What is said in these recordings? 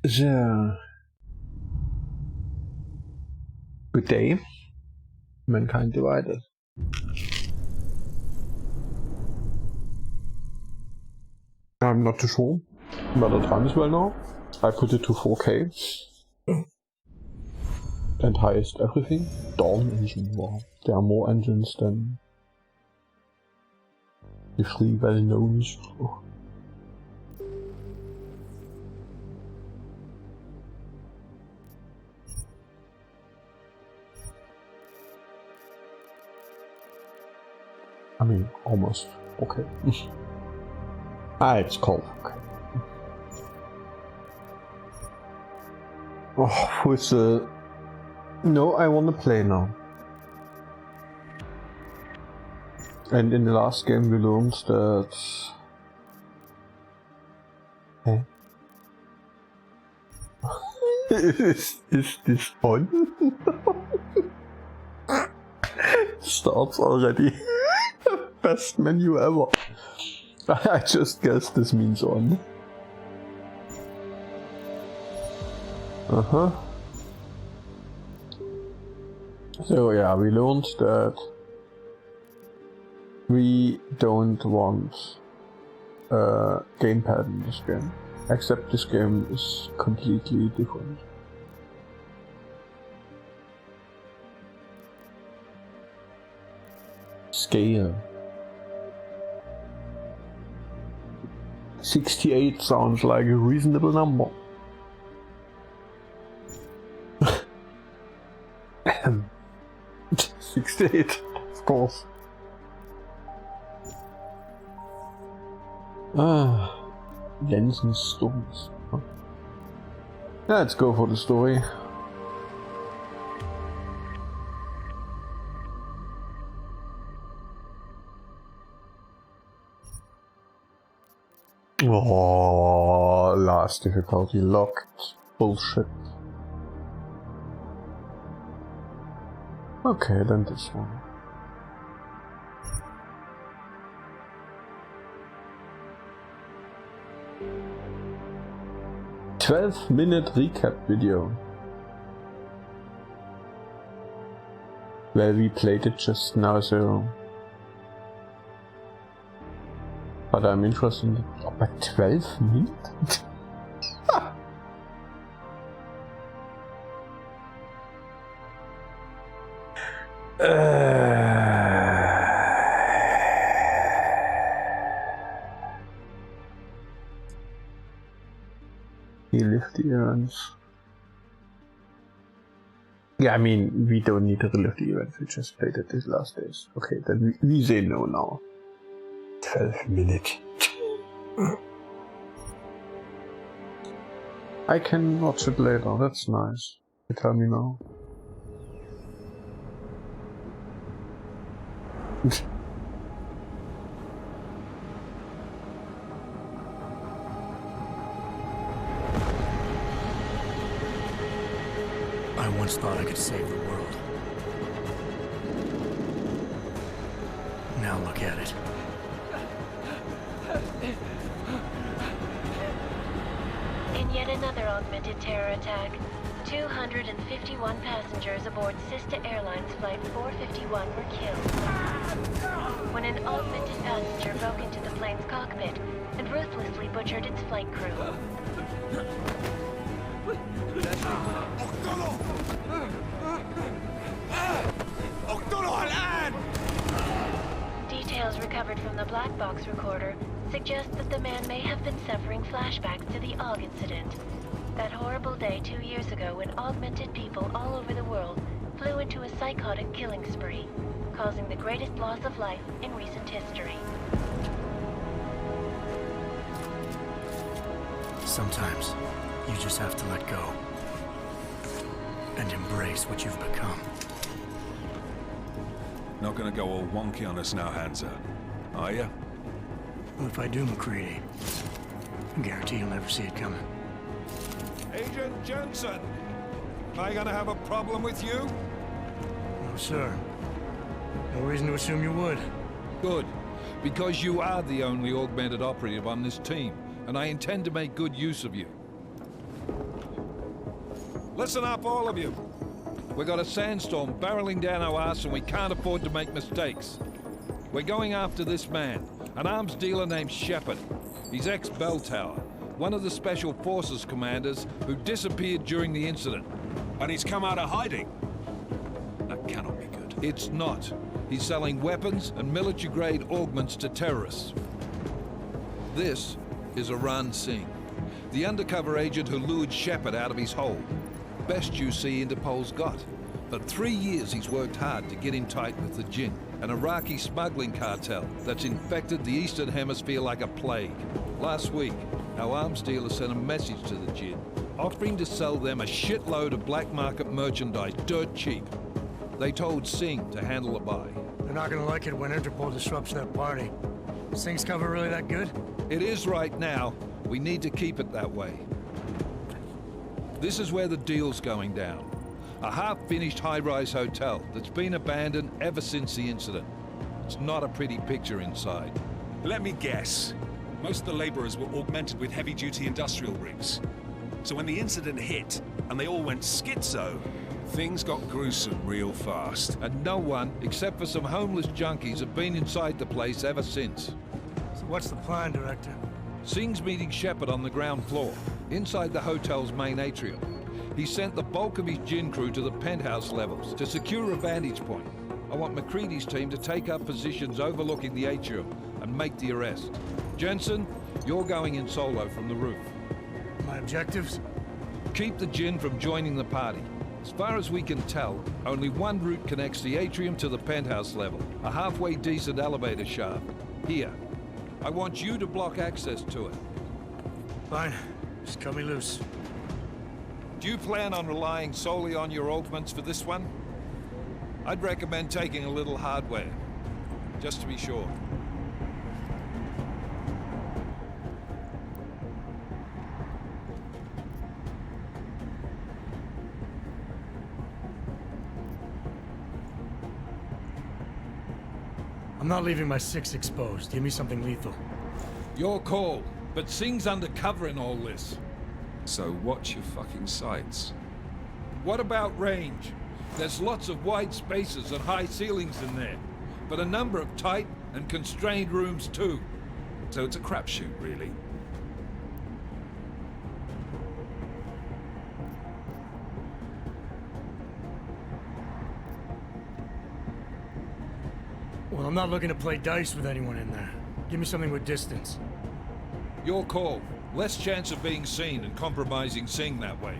So, good day, mankind divided. I'm not too sure, but the time is well now. I put it to 4K. And highest everything. Dawn engine, wow. There are more engines than usually well known. Oh. I mean, almost okay. It's called okay. Oh, with the... No, I wanna play now. And in the last game we learned that... Hey. Is this on? Starts already. Best menu ever. I just guess this means on. So yeah, we learned that we don't want a gamepad in this game. Except this game is completely different. Scale. 68 sounds like a reasonable number. 68, of course. Jensen's stories. Huh. Let's go for the story. Oh, last difficulty locked. Bullshit. Okay, then this one. "12-minute recap video." Well, we played it just now, so... But I'm interested in... Oh, but 12 minutes? He lift the events. Yeah, I mean, we don't need to relive the events, we just played it these last days. Okay, then we say no now. 12 minutes. I can watch it later, that's nice. You tell me now. I once thought I could save the world. Now look at it. In yet another augmented terror attack, 251 passengers aboard Sister Airlines Flight 451 were killed when an augmented passenger broke into the plane's cockpit and ruthlessly butchered its flight crew. Details recovered from the black box recorder suggest that the man may have been suffering flashbacks to the AUG incident. That horrible day 2 years ago when augmented people all over the world flew into a psychotic killing spree, causing the greatest loss of life in recent history. Sometimes, you just have to let go. And embrace what you've become. Not gonna go all wonky on us now, Hansa, are you? Well, if I do, McCready, I guarantee you'll never see it coming. Agent Jensen! Am I gonna have a problem with you? No, sir. No reason to assume you would. Good. Because you are the only augmented operative on this team, and I intend to make good use of you. Listen up, all of you. We got a sandstorm barreling down our arse and we can't afford to make mistakes. We're going after this man, an arms dealer named Shepard. He's ex-Bell Tower, one of the Special Forces commanders who disappeared during the incident. And he's come out of hiding. That cannot be good. It's not. He's selling weapons and military-grade augments to terrorists. This is Aran Singh, the undercover agent who lured Shepard out of his hole. Best you see Interpol's got. For 3 years he's worked hard to get in tight with the Jinn, an Iraqi smuggling cartel that's infected the Eastern Hemisphere like a plague. Last week, our arms dealer sent a message to the Jinn, offering to sell them a shitload of black market merchandise dirt cheap. They told Singh to handle the buy. They're not gonna like it when Interpol disrupts that party. Singh's cover really that good? It is right now. We need to keep it that way. This is where the deal's going down. A half-finished high-rise hotel that's been abandoned ever since the incident. It's not a pretty picture inside. Let me guess. Most of the laborers were augmented with heavy-duty industrial rigs. So when the incident hit, and they all went schizo, things got gruesome real fast. And no one, except for some homeless junkies, have been inside the place ever since. So what's the plan, Director? Singh's meeting Shepard on the ground floor, inside the hotel's main atrium. He sent the bulk of his Jinn crew to the penthouse levels to secure a vantage point. I want McCready's team to take up positions overlooking the atrium and make the arrest. Jensen, you're going in solo from the roof. My objectives? Keep the Jinn from joining the party. As far as we can tell, only one route connects the atrium to the penthouse level, a halfway decent elevator shaft. Here. I want you to block access to it. Fine. Just cut me loose. Do you plan on relying solely on your augments for this one? I'd recommend taking a little hardware, just to be sure. I'm not leaving my 6 exposed. Give me something lethal. Your call, but Singh's undercover in all this. So watch your fucking sights. What about range? There's lots of wide spaces and high ceilings in there, but a number of tight and constrained rooms too. So it's a crapshoot, really. Well, I'm not looking to play dice with anyone in there. Give me something with distance. Your call. Less chance of being seen and compromising Singh that way.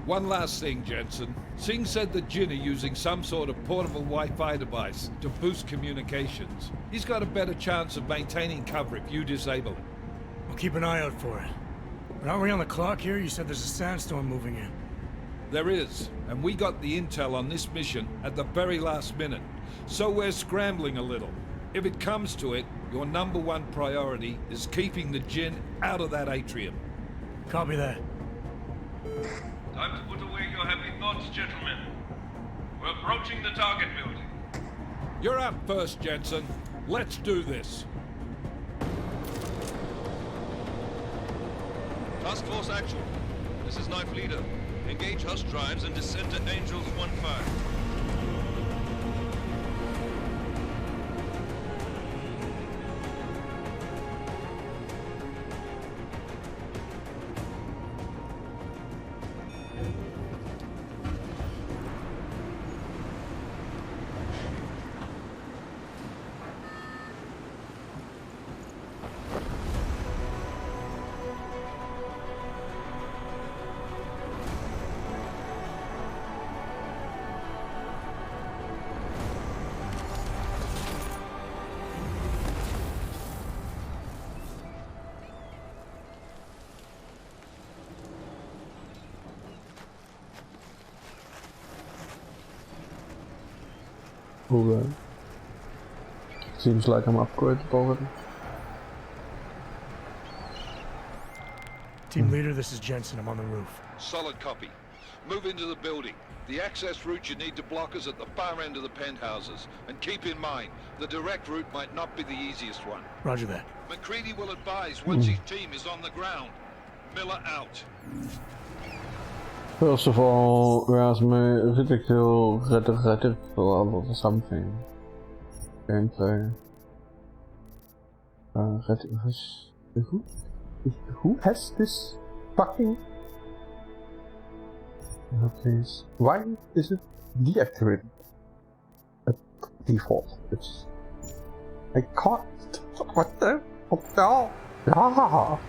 One last thing, Jensen. Singh said the Jinn are using some sort of portable Wi-Fi device to boost communications. He's got a better chance of maintaining cover if you disable it. I'll keep an eye out for it. But aren't we on the clock here? You said there's a sandstorm moving in. There is, and we got the intel on this mission at the very last minute. So we're scrambling a little. If it comes to it, your #1 priority is keeping the Jinn out of that atrium. Copy that. Time to put away your happy thoughts, gentlemen. We're approaching the target building. You're up first, Jensen. Let's do this. Task Force Action. This is Knife Leader. Engage Hush drives and descend to Angels 1-5. Alright. Seems like I'm upgraded already. Team leader, this is Jensen. I'm on the roof. Solid copy. Move into the building. The access route you need to block is at the far end of the penthouses. And keep in mind, the direct route might not be the easiest one. Roger that. McCready will advise once his team is on the ground. Miller out. First of all, where's my reticle or something? Gameplay. Who has this fucking? Please. Why is it deactivated at default? It's. I can't. What the? No. Ah.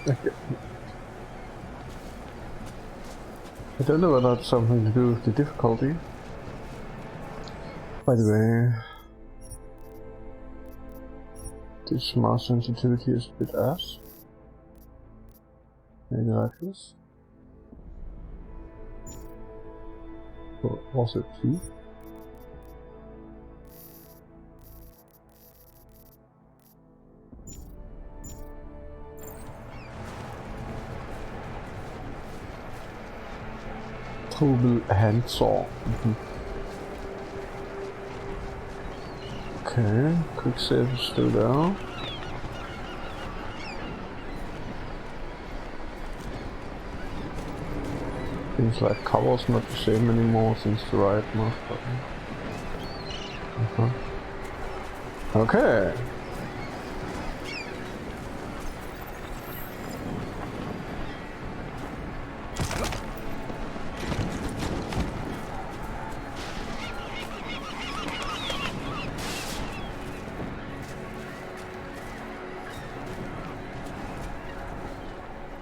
Okay. I don't know whether that's something to do with the difficulty. By the way, this mouse sensitivity is a bit ass. Maybe like this. Or was it T? Tobel handsaw. Okay, quick save is still there. Things like cover's not the same anymore since the right mouse button. Okay.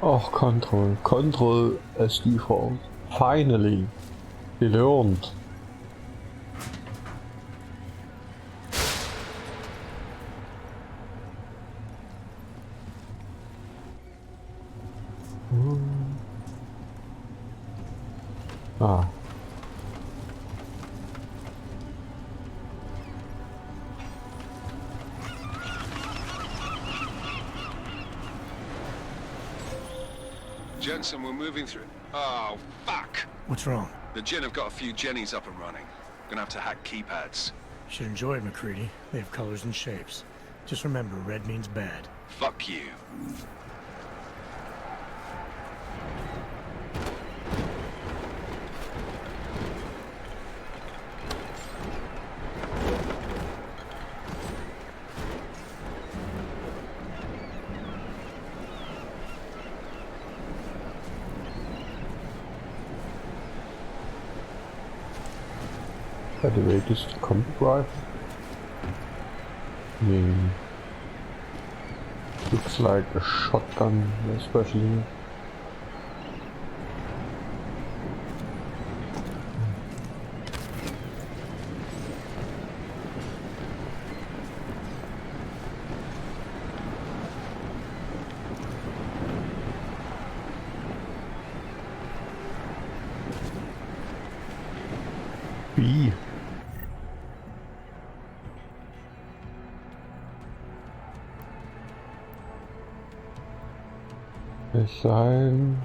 Oh, control as default. Finally, we learned. Ah. Jensen, we're moving through. Oh, fuck! What's wrong? The Jinn have got a few Jennies up and running. Gonna have to hack keypads. You should enjoy it, McCready. They have colors and shapes. Just remember, red means bad. Fuck you. By the way, this combi drive looks like a shotgun, especially. B. Sein.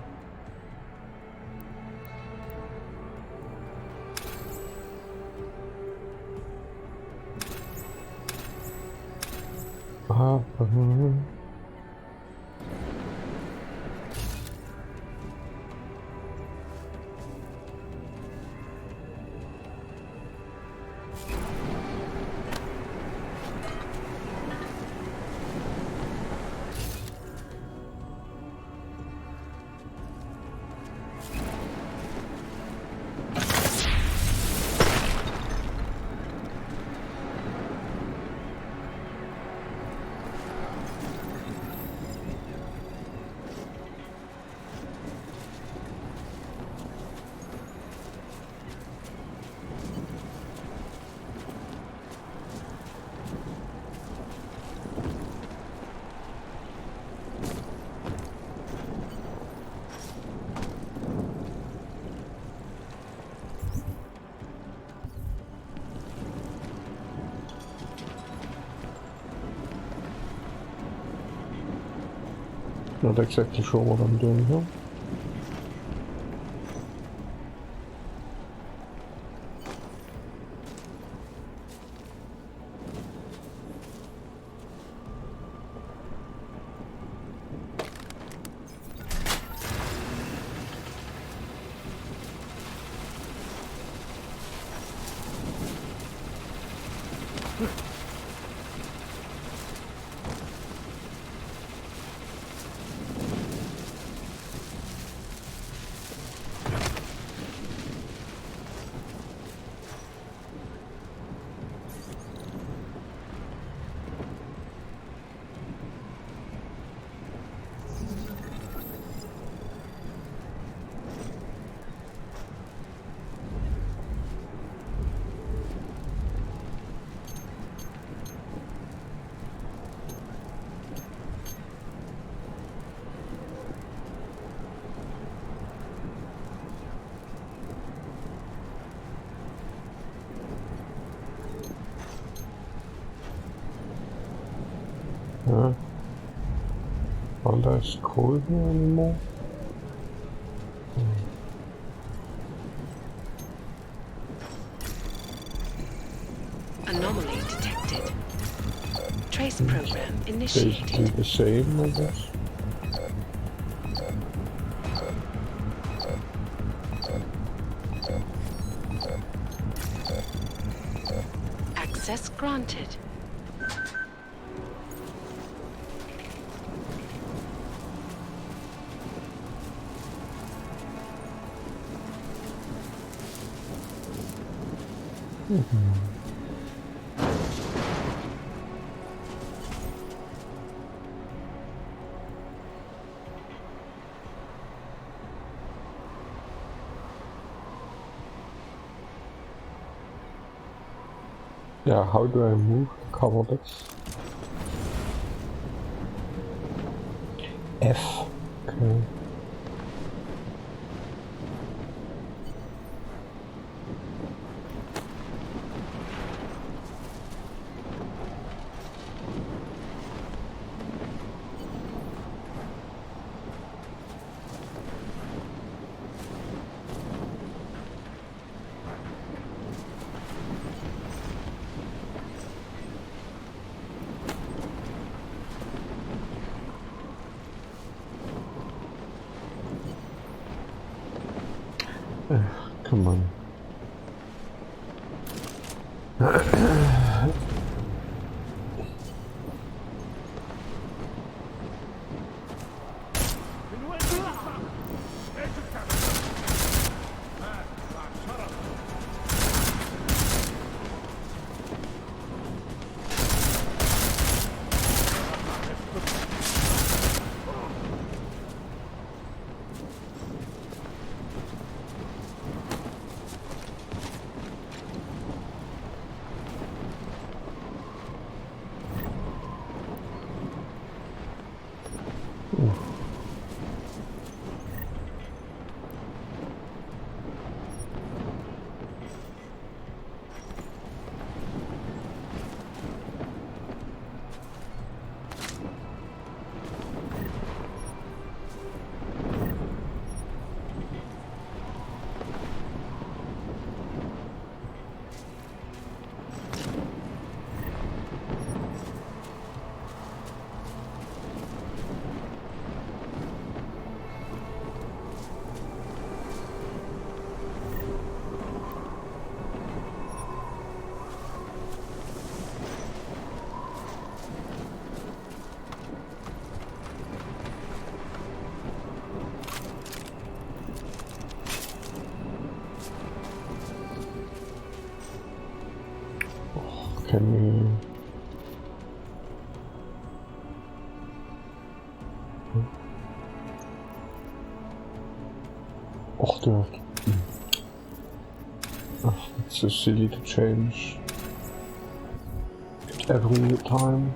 Not exactly sure what I'm doing here. I scroll here anymore? Anomaly detected. Trace program initiated. Basically the same, I guess. Access granted. Yeah, how do I move the coverlets? F. Okay. Come on. Can we... Och, it's so silly to change it every time.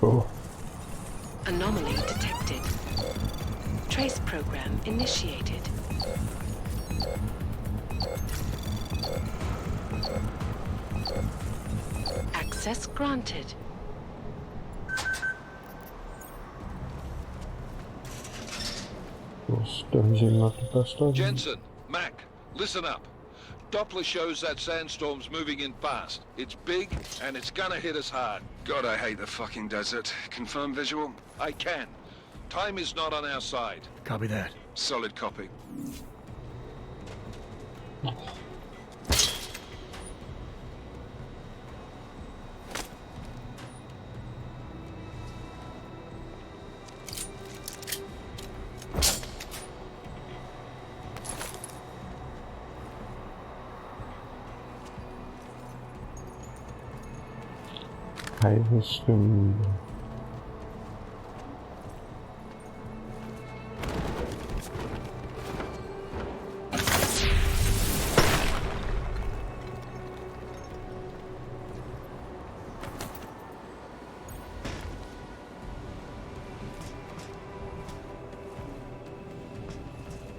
Oh. Anomaly detected. Trace program initiated. Access granted. Don't seem like the best idea. Jensen, Mac, listen up. Doppler shows that sandstorm's moving in fast. It's big, and it's gonna hit us hard. God, I hate the fucking desert. Confirm visual? I can. Time is not on our side. Copy that. Solid copy. Keilstimmen.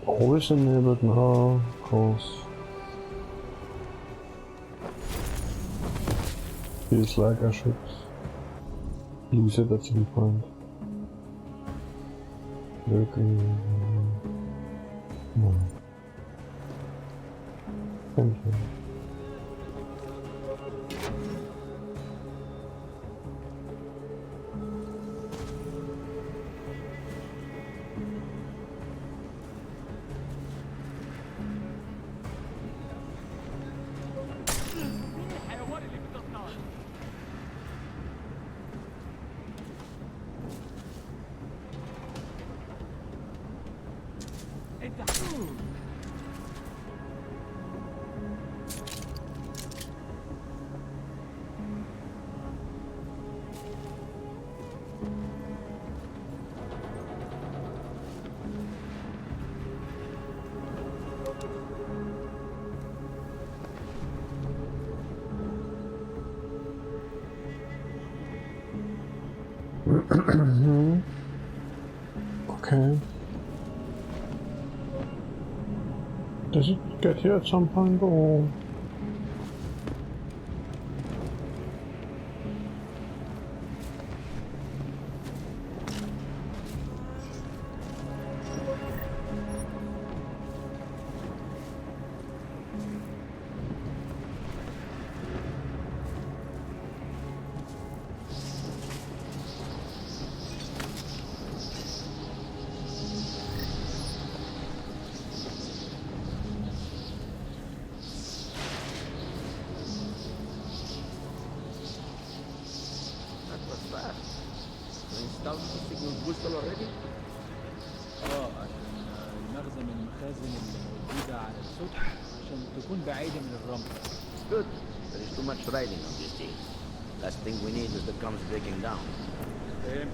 Always enabled now, of course. Feels like I should use it at some point. Looking. No. Thank you. Okay. Does it get here at some point or? already? عشان المخزن اللي موجودة على السطح عشان تكون بعيدة من الرمل. Good. There is too much riding on this thing. Last thing we need is the comes breaking down. فهمت.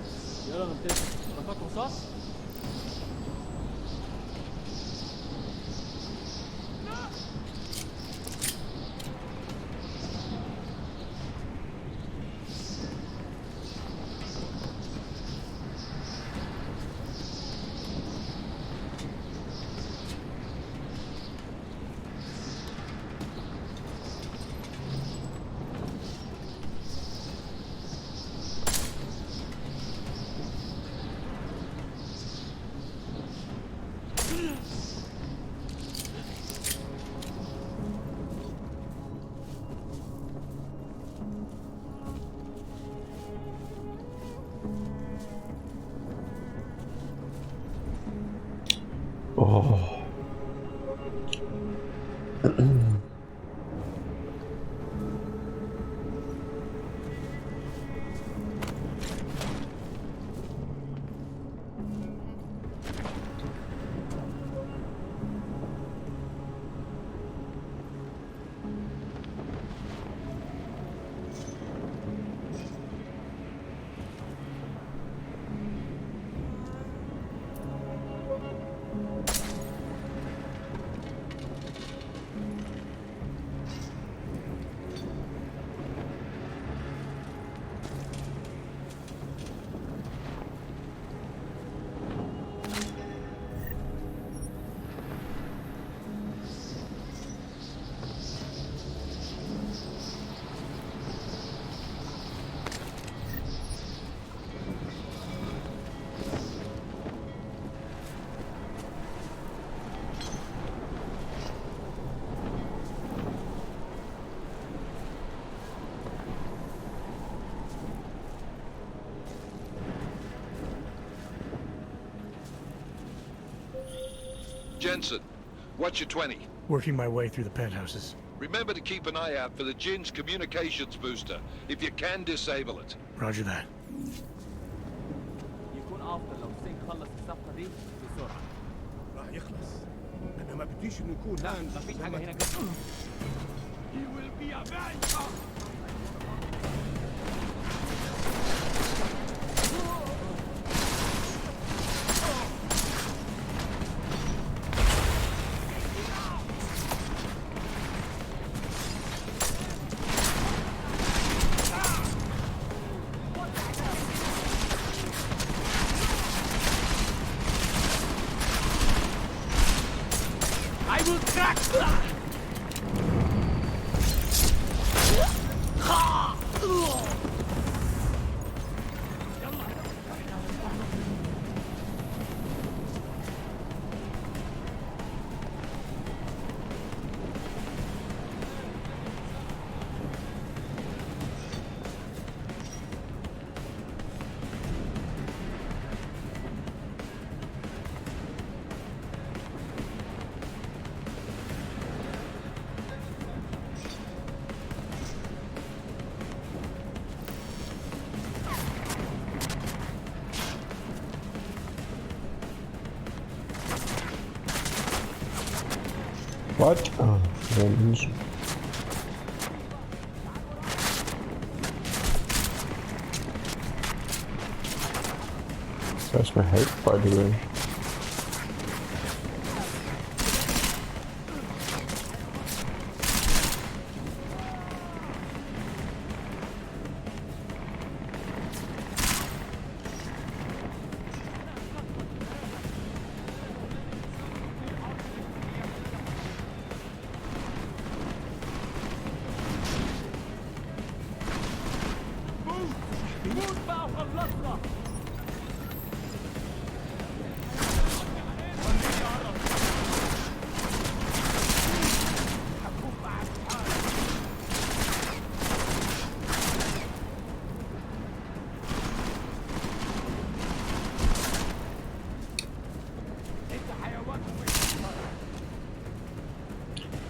يلا نتفق. اتفاق رصاص؟ Oh. Jensen, what's your 20? Working my way through the penthouses. Remember to keep an eye out for the Jinn's communications booster. If you can, disable it. Roger that. يكون أفضل لو حسين خلص الصفقة دي بسرعة. راح يخلص. أنا ما بديش إنه يكون هان. ما فيش حاجة هنا جنب. He will be avenged. I will crack. What? Oh, revenge. Where's my health, by the way?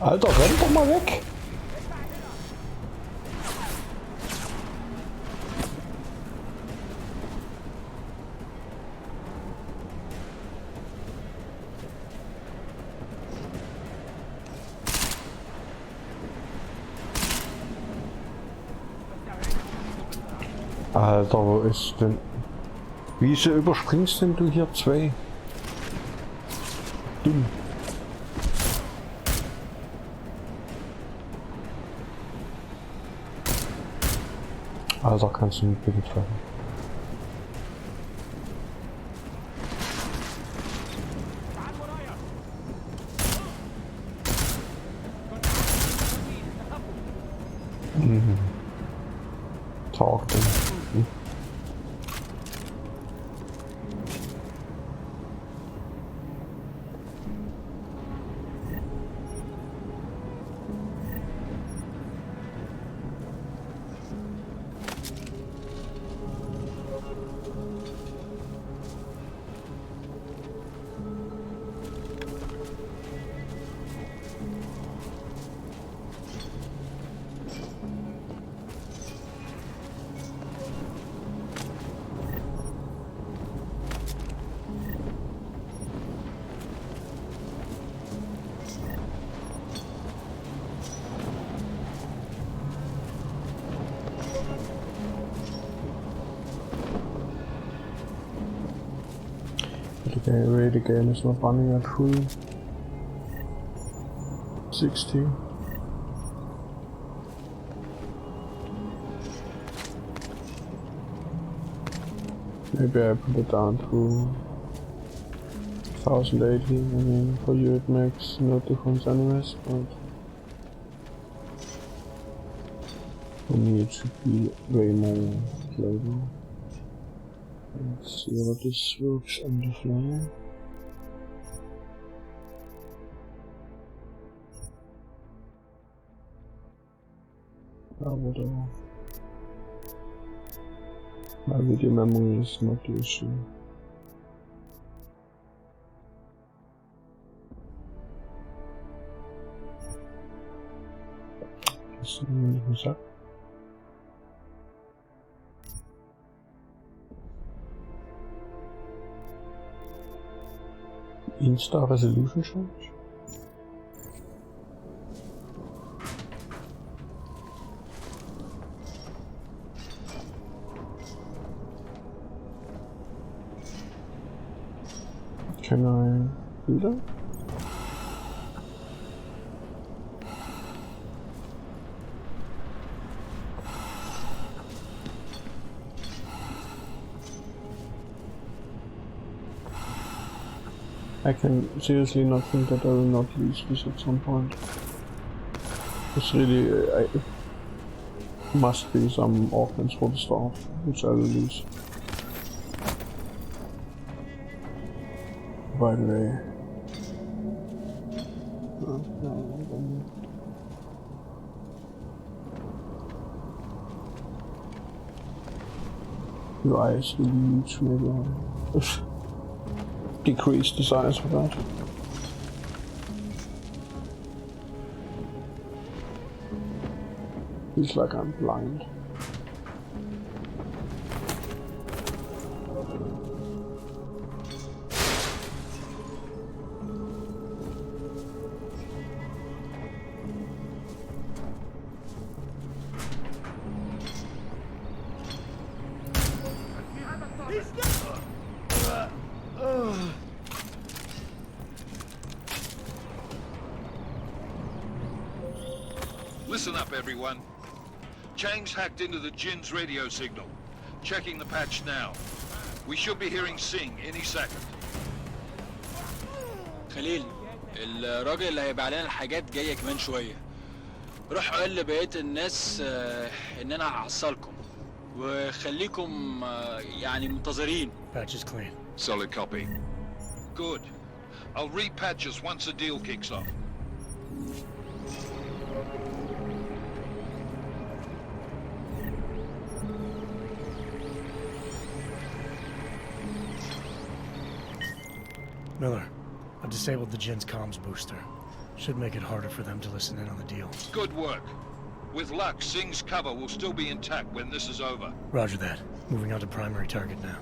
Alter, renn doch mal weg! Alter, wo ist denn... Wieso überspringst denn du hier zwei? Dumm. Alter, kannst du mich bitte treffen? Talk them. The rate again is not running at full 60. Maybe I put it down to 1080. I mean, for you it makes no difference anyways, but for me it should be way more playable. Let's see what this works on the fly. Whatever. My video memory is not the issue. Just a minute. Insta resolution change? Can I do that? I can seriously not think that I will not lose this at some point. It's really, it must be some orphans for the start, which I will lose. By the way. Your eyes will be huge, maybe decrease the size of that. Feels like I'm blind. Listen up, everyone. Chang's hacked into the Jin's radio signal. Checking the patch now. We should be hearing Sing any second. خليل، الراجل اللي هيبيع لنا الحاجات جاية كمان شوية. روح قول لبقية الناس إن أنا هحصلكم وخليكم يعني منتظرين. Patch is clean. Solid copy. Good. I'll repatch us once the deal kicks off. Miller, I've disabled the Jin's comms booster. Should make it harder for them to listen in on the deal. Good work. With luck, Sing's cover will still be intact when this is over. Roger that. Moving on to primary target now.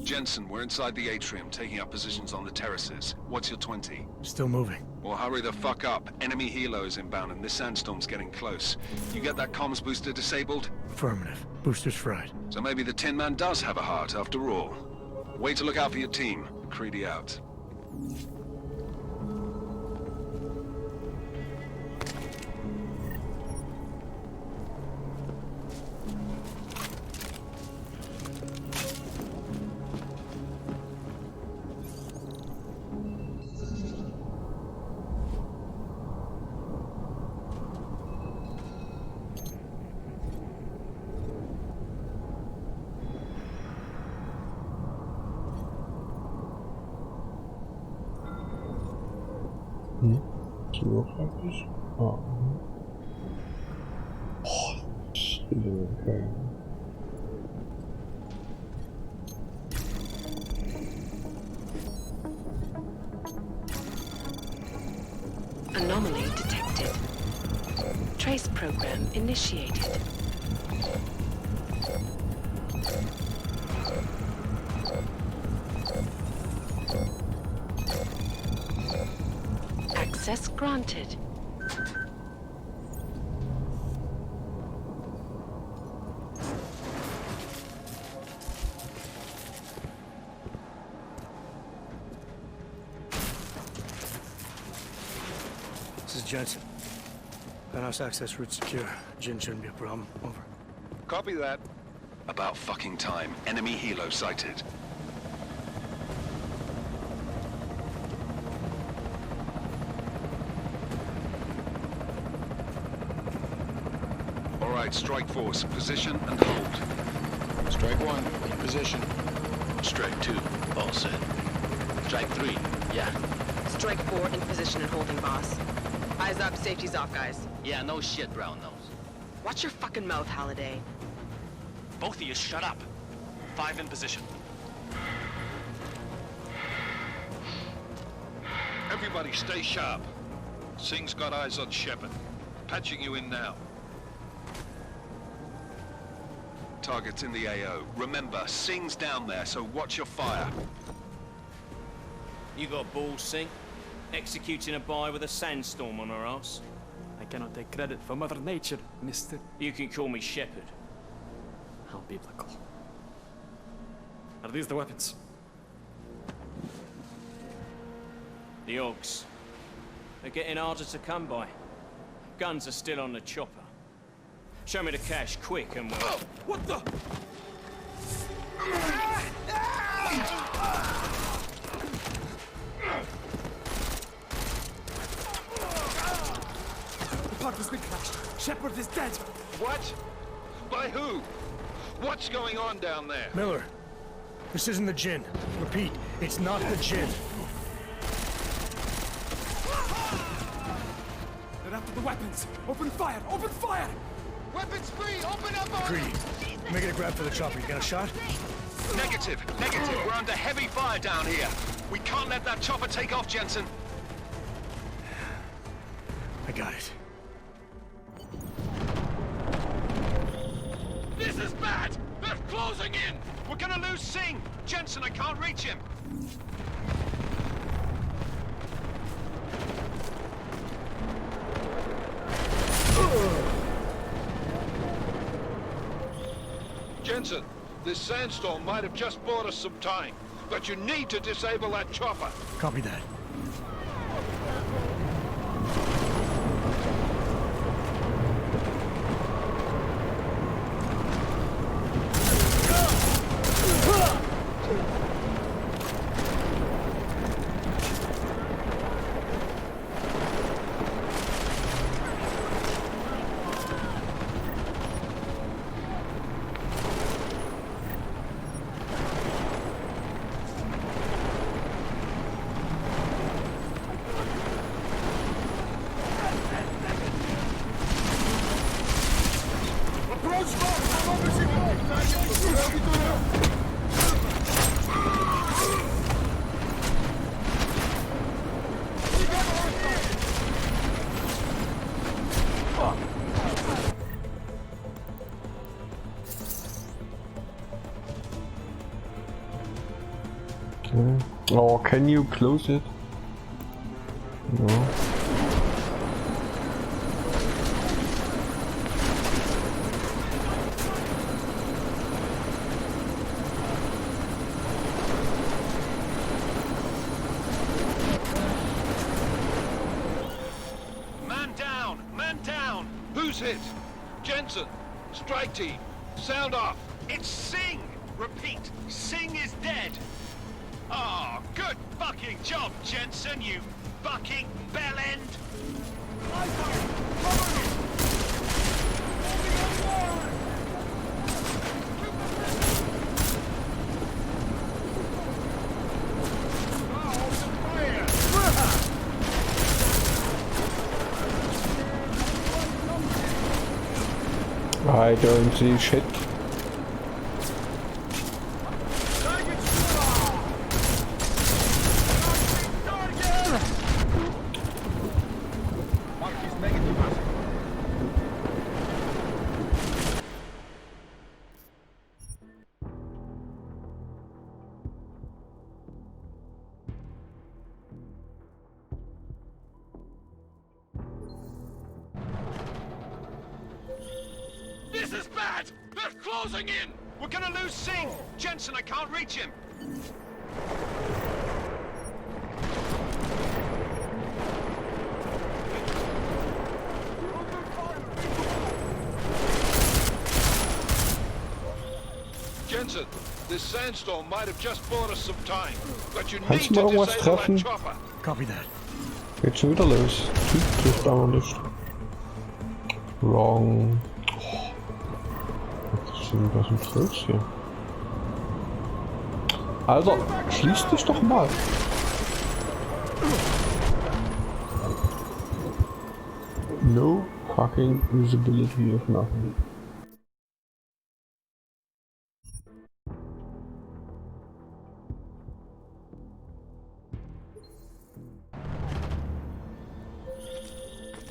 Jensen, we're inside the atrium, taking up positions on the terraces. What's your 20? Still moving. Well, hurry the fuck up. Enemy helo is inbound and this sandstorm's getting close. You get that comms booster disabled? Affirmative. Booster's fried. So maybe the Tin Man does have a heart after all. Way to look out for your team. Creedy out. To look like this? Oh. It's really okay. Anomaly detected. Trace program initiated. Access granted. is Jensen. Penthouse access route secure. Jin shouldn't be a problem. Over. Copy that. About fucking time. Enemy helo sighted. All right, strike force. Position and hold. Strike 1, in position. Strike 2, all set. Strike 3, yeah. Strike 4 in position and holding, boss. Eyes up, safety's off, guys. Yeah, no shit, brown nose. Watch your fucking mouth, Halliday. Both of you shut up. 5 in position. Everybody stay sharp. Singh's got eyes on Shepard. Patching you in now. Target's in the AO. Remember, Singh's down there, so watch your fire. You got balls, Singh? Executing a buy with a sandstorm on our ass? I cannot take credit for Mother Nature, mister. You can call me Shepard. How biblical. Are these the weapons? The Ogs. They're getting harder to come by. Guns are still on the chopper. Show me the cash, quick, and we'll... Oh, what the? The part has been crashed. Shepard is dead. What? By who? What's going on down there? Miller, this isn't the Jinn. Repeat, it's not the Jinn. They're after the weapons. Open fire! Open fire! Weapons free! Open up on Greedy. Make it a grab for the chopper. You got a shot? Negative. We're under heavy fire down here. We can't let that chopper take off, Jensen. I got it. This is bad! They're closing in! We're gonna lose Singh! Jensen, I can't reach him! Jensen, this sandstorm might have just bought us some time, but you need to disable that chopper. Copy that. Okay. Oh, can you close it? No. Man down! Who's hit? Jensen! Strike team! Sound off! It's Singh! Repeat, Singh is dead! Oh, good fucking job, Jensen, you fucking bellend! I don't see shit. This is bad! They're closing in! We're gonna lose Singh! Jensen, I can't reach him! Jensen, this sandstorm might have just bought us some time, but you need Hans to må irgendwas disable treffen. that chopper. Copy that. Geht schon wieder los. Typ trifft aber nicht. Wrong. Was ist denn das ein Tricks hier? Alter, schließ dich doch mal. No fucking visibility of nothing.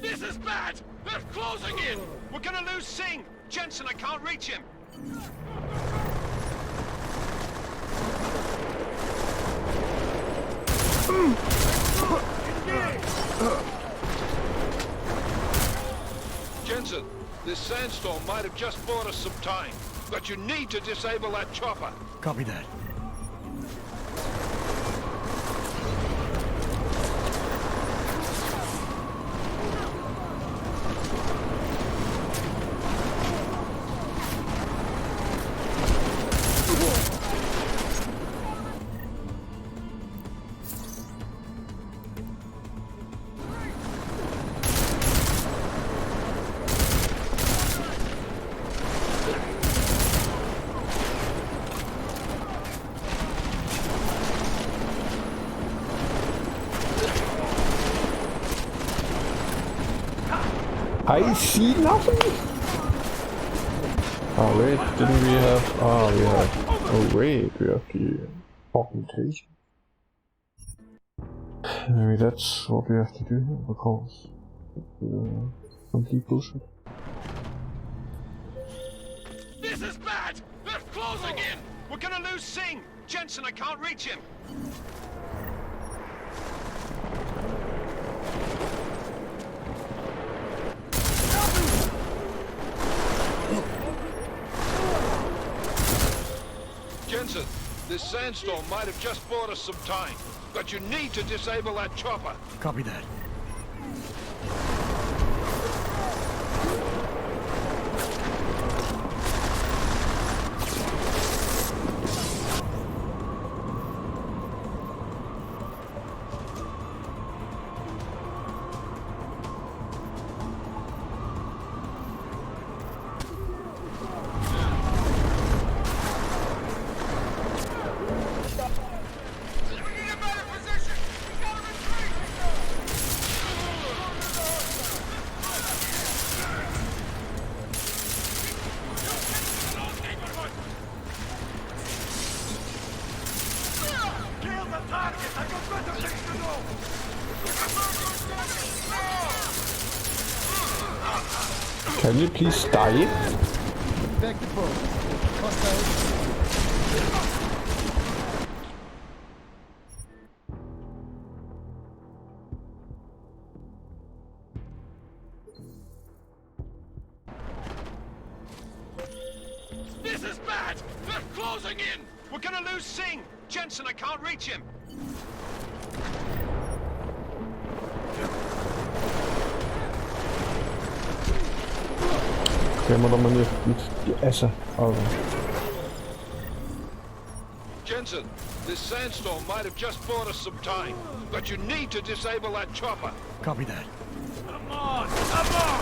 This is bad! They're closing in! We're gonna lose Singh! Jensen, I can't reach him! Jensen, this sandstorm might have just bought us some time, but you need to disable that chopper. Copy that. I see nothing. Oh wait, didn't we have? Oh, we have. Oh wait, we have the augmentation. Maybe that's what we have to do here, because complete bullshit. This is bad! They're closing in! We're gonna lose Singh! Jensen, I can't reach him! Jensen, this sandstorm might have just bought us some time, but you need to disable that chopper. Copy that. Can you please die? Back the boat. This is bad! They're closing in! We're gonna lose Singh! Jensen, I can't reach him! Okay, maar dan maar niet die essen. Oh. Jensen, this sandstorm might have just bought us some time, but you need to disable that chopper. Copy that. Come on! Come on!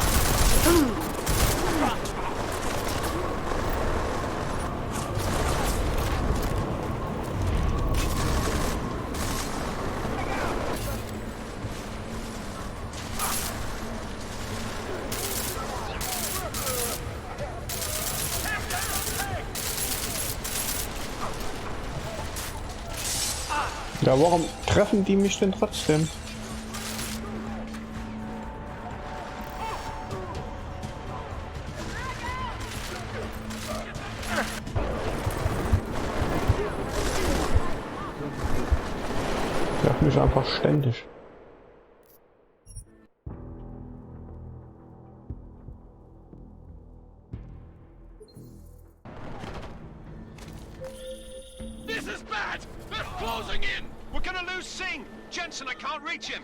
Ja, warum treffen die mich denn trotzdem? Treffen mich einfach ständig. This is bad! They're closing in! We're gonna lose Singh! Jensen, I can't reach him!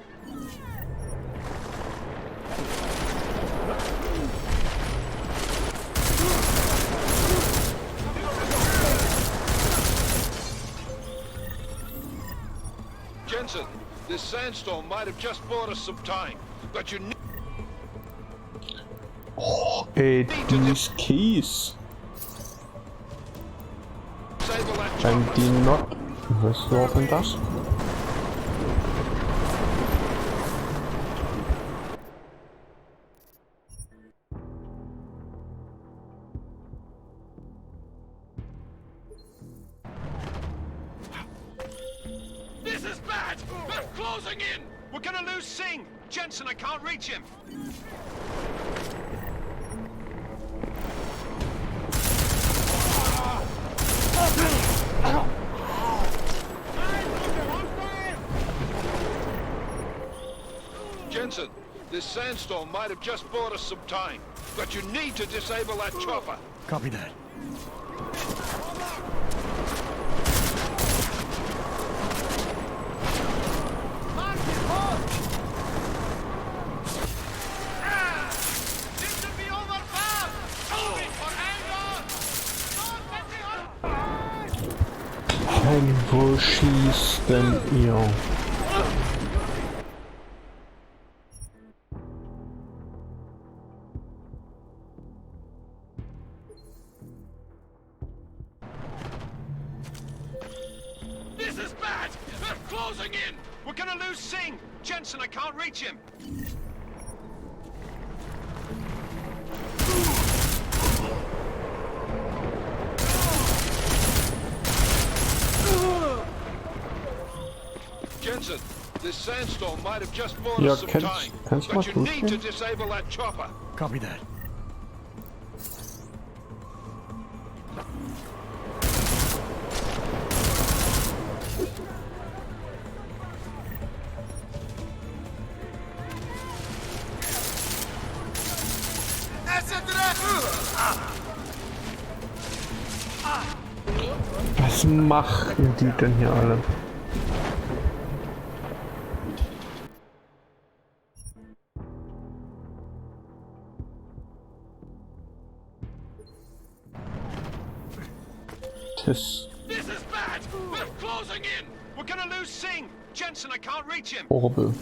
Jensen, this sandstorm might have just bought us some time, but you need... Oh, these keys. Can die not... Weißt du, open das? This is bad! They're closing in! We're gonna lose Singh! Jensen, I can't reach him! Jensen, this sandstorm might have just bought us some time, but you need to disable that chopper. Copy that. Wo schießt denn ihr? This is bad! They're closing in! We're gonna lose Singh! Jensen, I can't reach him! Jensen, this sandstorm might have just bought us some time, but you need to disable that chopper. Copy that. Was machen die denn hier alle? This is bad! They're closing in! We're gonna lose Singh! Jensen, I can't reach him! Horrible.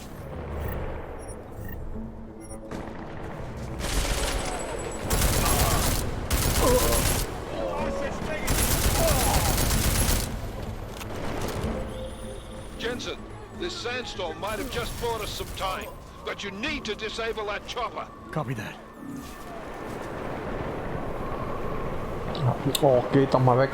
Jensen, this sandstorm might have just bought us some time, but you need to disable that chopper. Copy that. Oh, geht doch mal weg.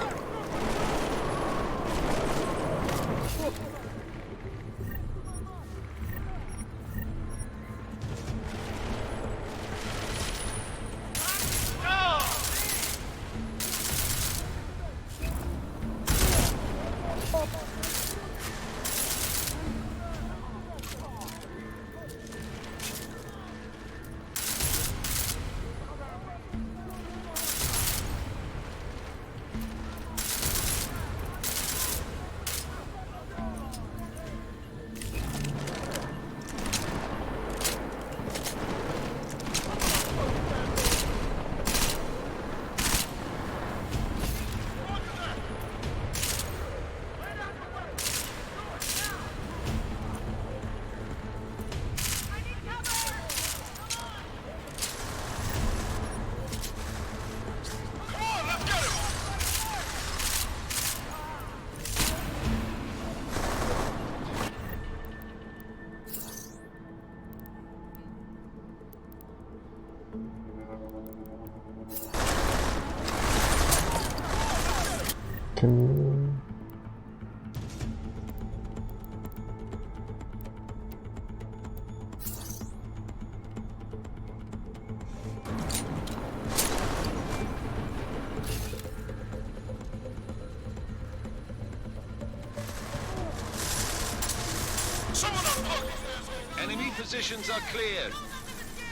Enemy positions are clear.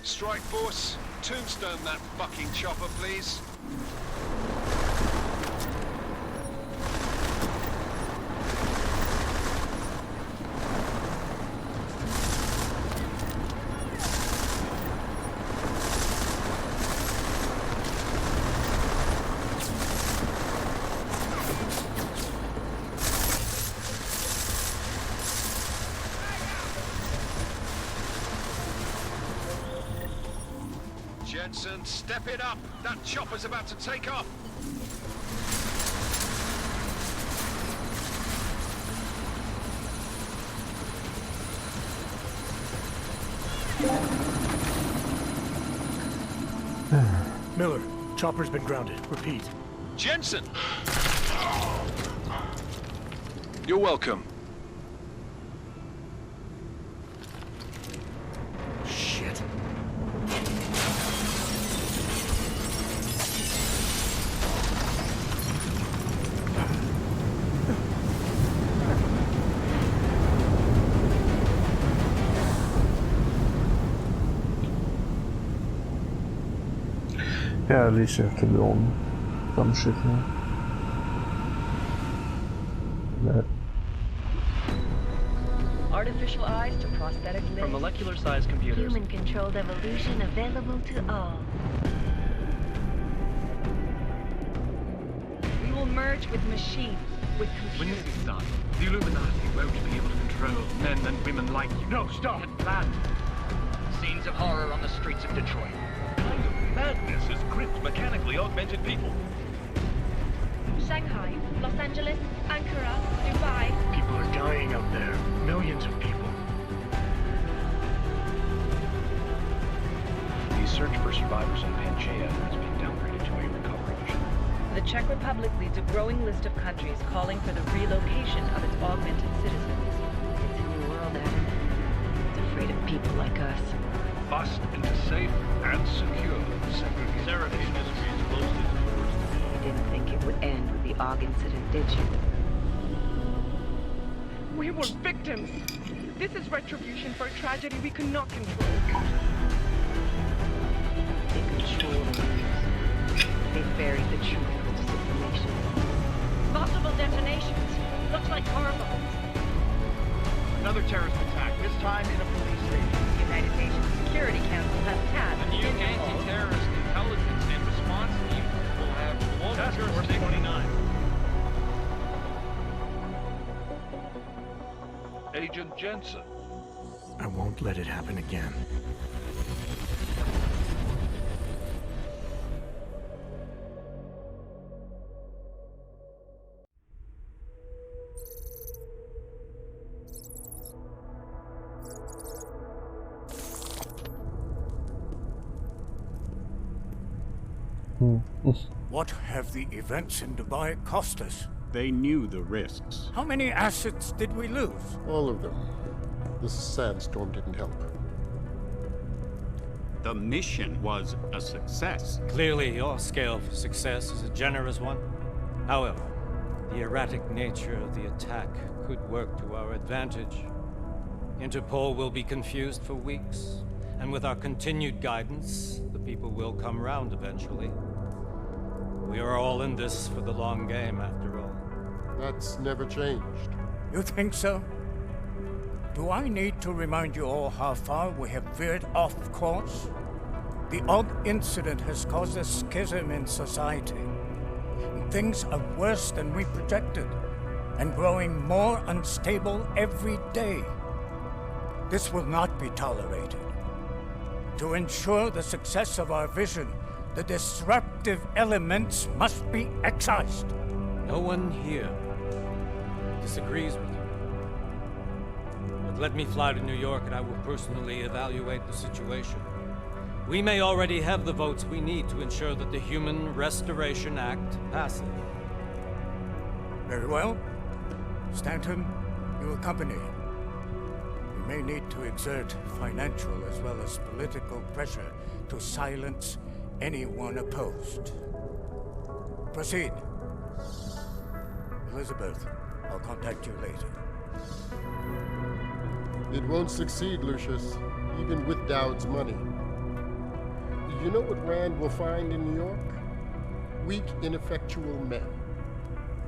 Strike Force, tombstone that fucking chopper, please. Jensen. Step it up. That chopper's about to take off. Miller, chopper's been grounded. Repeat. Jensen! You're welcome. Shit. Ja, at least have to go on some shit now. That. Artificial eyes to prosthetic limbs. From molecular-sized computers. Human-controlled evolution available to all. We will merge with machines, with When computers. this is done, the Illuminati won't be able to control men and women like you. No, stop! And planned. Scenes of horror on the streets of Detroit. Kind of madness has gripped mechanically augmented people. Shanghai, Los Angeles, Ankara, Dubai. People are dying out there. Millions of people. The search for survivors in Pangaea has been downgraded to a recovery mission. The Czech Republic leads a growing list of countries calling for the relocation of its augmented citizens. It's a new world, Adam. It's afraid of people like us. Bust into safe and secure segregation. Seraphine Industries closely towards You didn't think it would end with the AUG incident, did you? We were victims. This is retribution for a tragedy we could not control. They control the news. They buried the truth with disinformation. Multiple detonations. Looks like hormones. Another terrorist attack, this time in a police station. The United Nations Security Council has tasked The new anti-terrorist intelligence and response team will have Task Force 29. Agent Jensen. I won't let it happen again. What have the events in Dubai cost us? They knew the risks. How many assets did we lose? All of them. The sandstorm didn't help. The mission was a success. Clearly, your scale for success is a generous one. However, the erratic nature of the attack could work to our advantage. Interpol will be confused for weeks, and with our continued guidance, the people will come round eventually. We are all in this for the long game, after all. That's never changed. You think so? Do I need to remind you all how far we have veered off course? The AUG incident has caused a schism in society. Things are worse than we projected, and growing more unstable every day. This will not be tolerated. To ensure the success of our vision, the disruptive elements must be excised. No one here disagrees with you. But let me fly to New York and I will personally evaluate the situation. We may already have the votes we need to ensure that the Human Restoration Act passes. Very well. Stanton, you accompany. We may need to exert financial as well as political pressure to silence anyone opposed. Proceed. Elizabeth, I'll contact you later. It won't succeed, Lucius, even with Dowd's money. You know what Rand will find in New York? Weak, ineffectual men.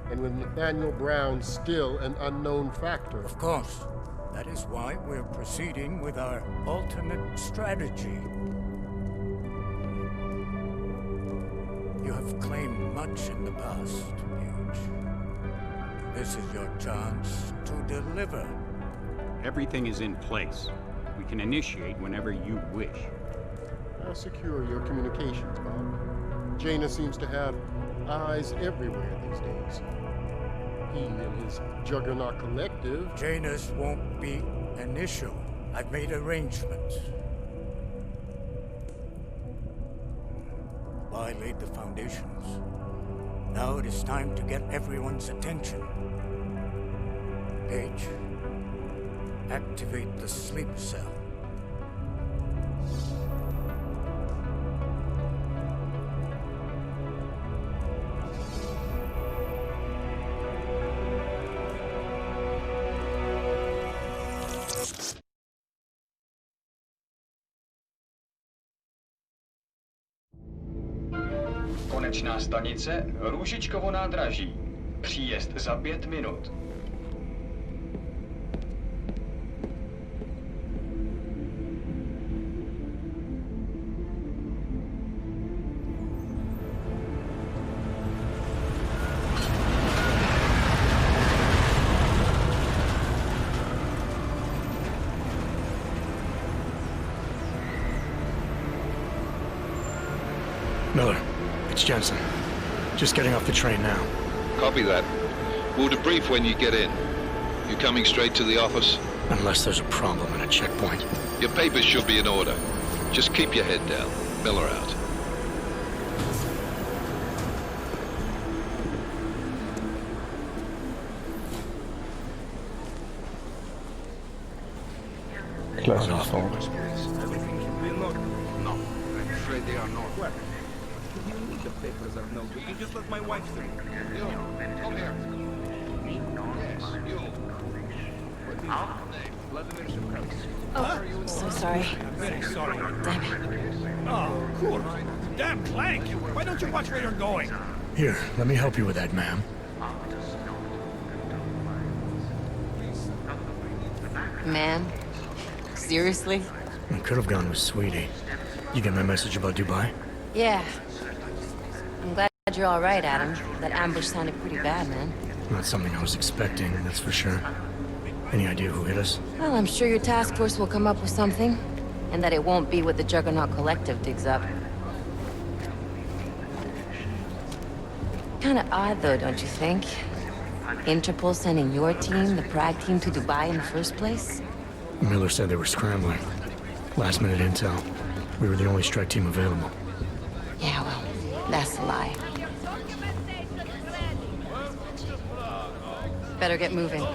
And with Nathaniel Brown still an unknown factor. Of course. That is why we're proceeding with our alternate strategy. You have claimed much in the past, Huge. This is your chance to deliver. Everything is in place. We can initiate whenever you wish. How secure are your communications, Bob? Jaina seems to have eyes everywhere these days. He and his Juggernaut Collective... Janus won't be an issue. I've made arrangements. I laid the foundations. Now it is time to get everyone's attention. Paige, activate the sleep cell. Konečná stanice Růžičkovo nádraží. Příjezd za 5 minut. Miller, it's Jensen. Just getting off the train now. Copy that. We'll debrief when you get in. You coming straight to the office? Unless there's a problem at a checkpoint. Your papers should be in order. Just keep your head down. Miller out. Classic start. Everything should be in order. No, I'm afraid they are not. What? You need the papers, I know. You can just let my wife through. You, come here. Yes, you. What is your name? Vladimir Shevkov. Oh, so sorry. I'm very sorry. Damn it. Oh, of course. Damn Clank! Why don't you watch where you're going? Here, let me help you with that, ma'am. Man? Seriously? I could have gone with Sweetie. You get my message about Dubai? Yeah. I'm glad you're all right, Adam. That ambush sounded pretty bad, man. Not something I was expecting, that's for sure. Any idea who hit us? Well, I'm sure your task force will come up with something. And that it won't be what the Juggernaut Collective digs up. Kinda odd, though, don't you think? Interpol sending your team, the Prague team, to Dubai in the first place? Miller said they were scrambling. Last-minute intel. We were the only strike team available. Yeah, well, that's a lie. Better get moving.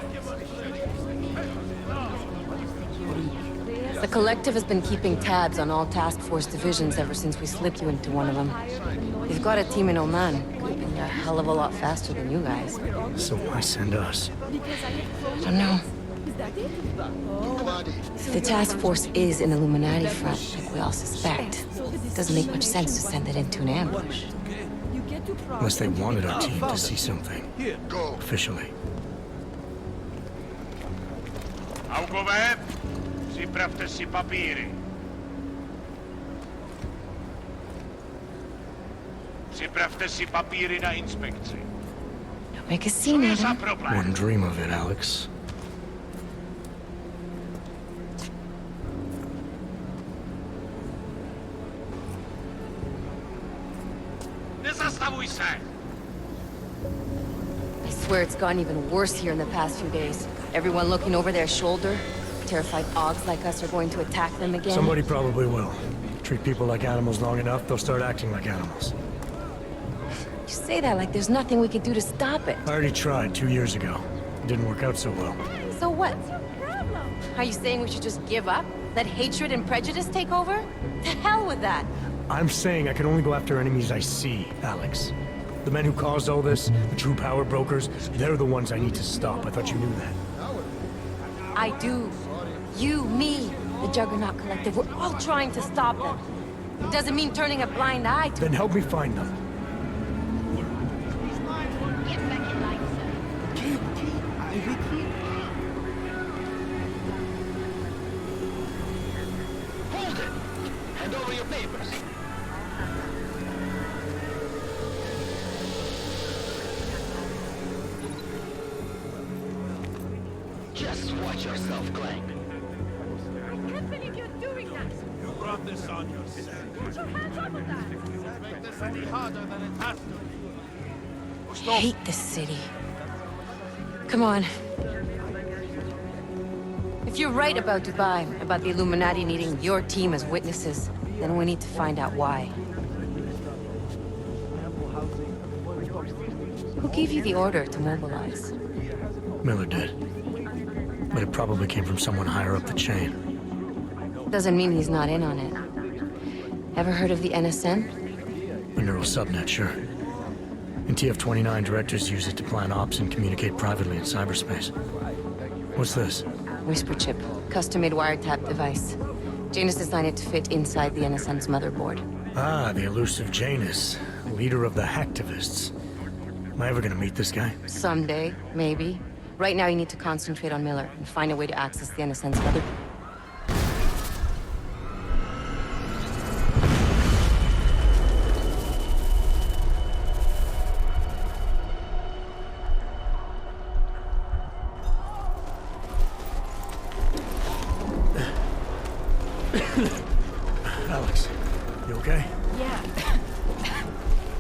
The Collective has been keeping tabs on all task force divisions ever since we slipped you into one of them. They've got a team in Oman. Could be a hell of a lot faster than you guys. So why send us? I don't know. If the task force is an Illuminati front, like we all suspect, it doesn't make much sense to send it into an ambush. Unless they wanted our team to see something. Officially. Augové, připravte si papíry. Připravte si papíry na inspekci. Don't make a scene, Adam. Wouldn't dream of it, Alex. Nezastavuj se! I swear it's gotten even worse here in the past few days. Everyone looking over their shoulder. Terrified Augs like us are going to attack them again. Somebody probably will. Treat people like animals long enough, they'll start acting like animals. You say that like there's nothing we could do to stop it. I already tried 2 years ago. It didn't work out so well. So what? Are you saying we should just give up? Let hatred and prejudice take over? To hell with that! I'm saying I can only go after enemies I see, Alex. The men who caused all this, the true power brokers, they're the ones I need to stop. I thought you knew that. I do. You, me, the Juggernaut Collective, we're all trying to stop them. It doesn't mean turning a blind eye to Then help me find them. Hold it! Hand over your papers. Just watch yourself, Clank. I can't believe you're doing that! got this on yourself. Put your hands up with that! Make this any harder than it has to. I hate this city. Come on. If you're right about Dubai, about the Illuminati needing your team as witnesses, then we need to find out why. Who gave you the order to mobilize? Miller did. But it probably came from someone higher up the chain. Doesn't mean he's not in on it. Ever heard of the NSN? A neural subnet, sure. In TF-29, directors use it to plan ops and communicate privately in cyberspace. What's this? Whisper chip. Custom-made wiretap device. Janus designed it to fit inside the NSN's motherboard. Ah, the elusive Janus. Leader of the hacktivists. Am I ever gonna meet this guy? Someday, maybe. Right now you need to concentrate on Miller and find a way to access the NSN's motherboard. Alex, you okay? Yeah.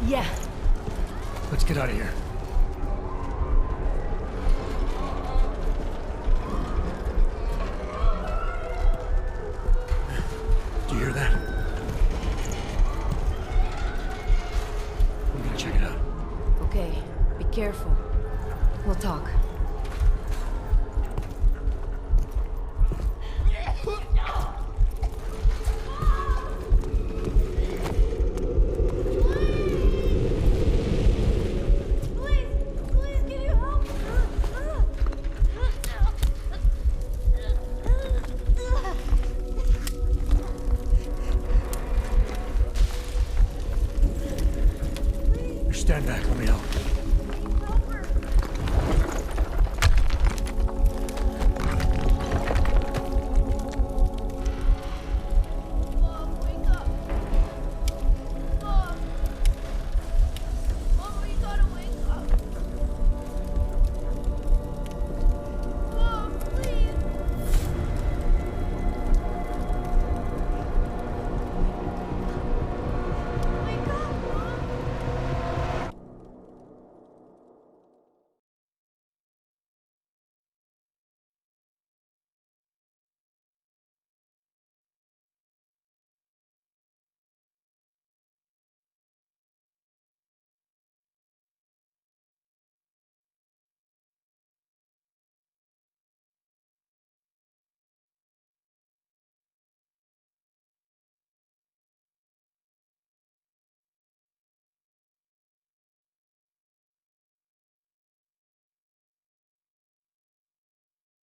Yeah. Let's get out of here. Do you hear that? I'm gonna check it out. Okay, be careful. We'll talk. Stand back, let me help.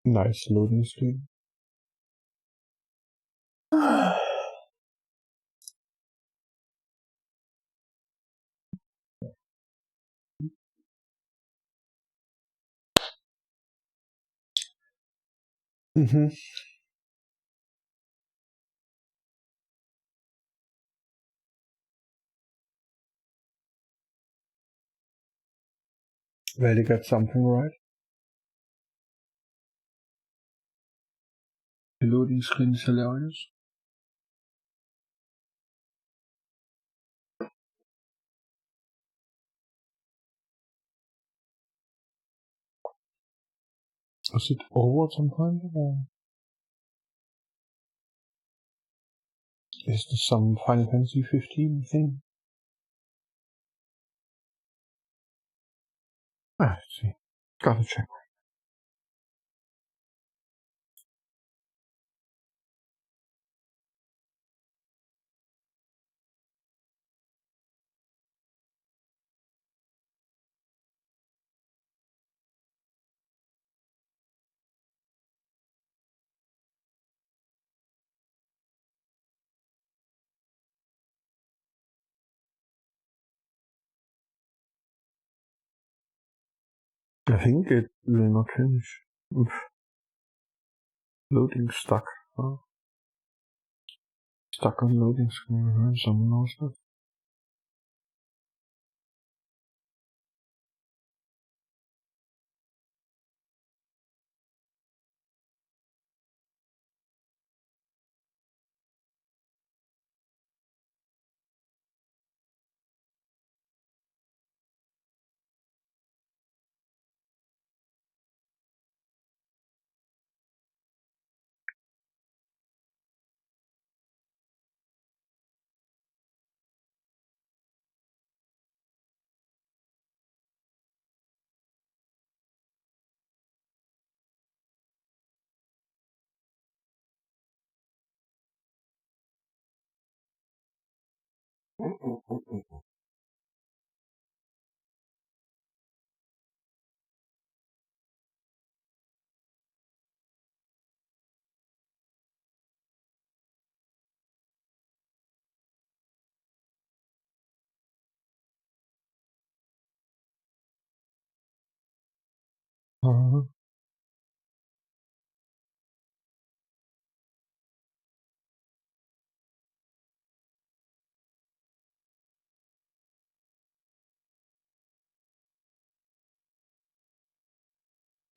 Nice loading screen. Mm-hmm. Really got something right. The loading screen is hilarious. Is it over at some point, or is this some Final Fantasy 15 thing? Ah, let's see. Gotta check. I think it will not finish. Oof. Loading stuck. Oh. Stuck on loading screen. Some more stuff.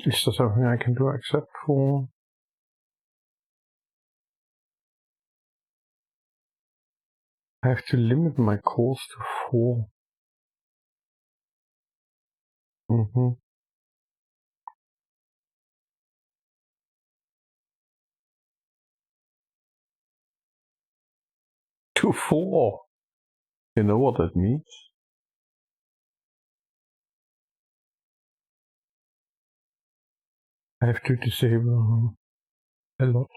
Is there something I can do except for... I have to limit my calls to 4. To 4! You know what that means? I have to disable a lot.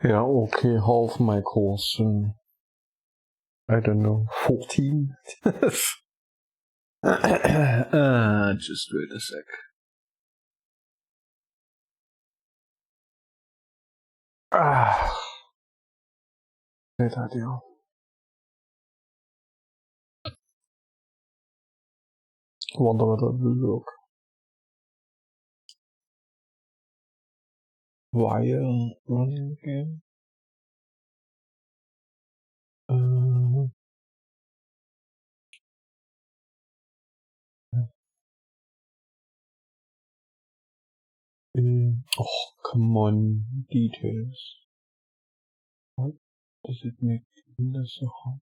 Yeah, okay, half my course. I don't know, 14? Just wait a sec. Great idea. Wonder whether it will work. While running again. Oh, come on, details. What does it make Windows so hard?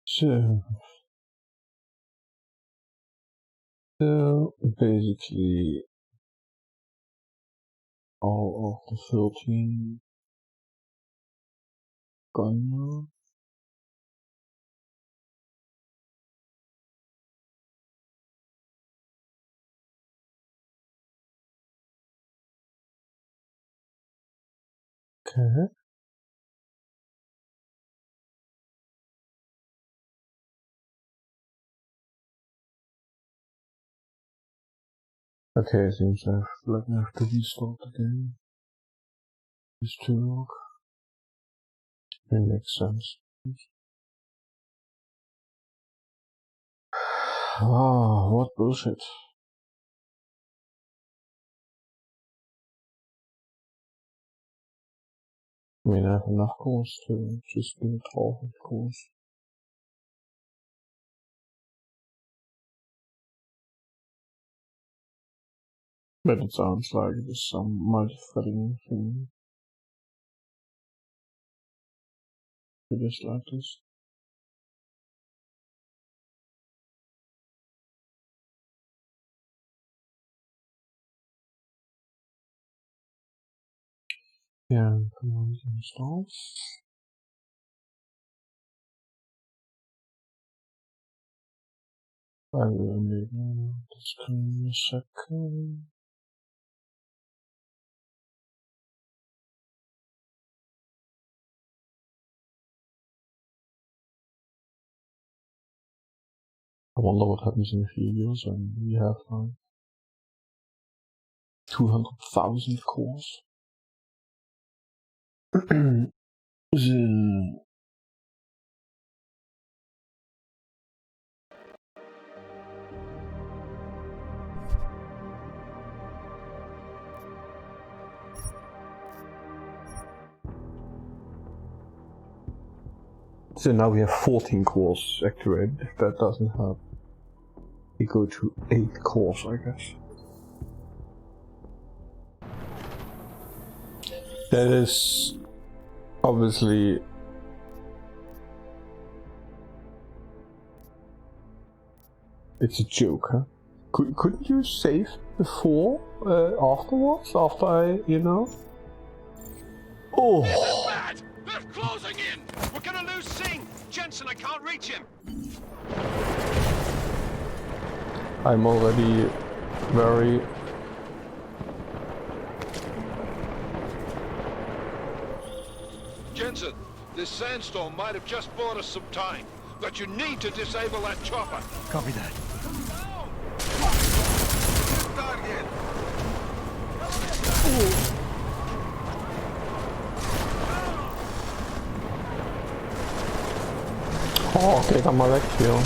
So basically, all of the 13 gone now. Okay. Okay, it seems like I have to restart again. This to work. It makes sense. Ah, what bullshit. I mean, I have enough calls to just do it all, of course. But it sounds like there's some multi-threading thing. It is like this. Yeah, command installs. I will enable the screen in a second. I wonder what happens in a few years when we have like 200,000 cores. So now we have 14 cores activated. If that doesn't help, we go to 8 cores, I guess. That is obviously it's a joke, huh? Couldn't you save before, afterwards? After I, you know? Oh. This is bad! They're closing in! We're gonna lose Singh! Jensen, I can't reach him! I'm already very... Jensen, this sandstorm might have just bought us some time, but you need to disable that chopper. Copy that. Target. Okej, tam ma lekcję.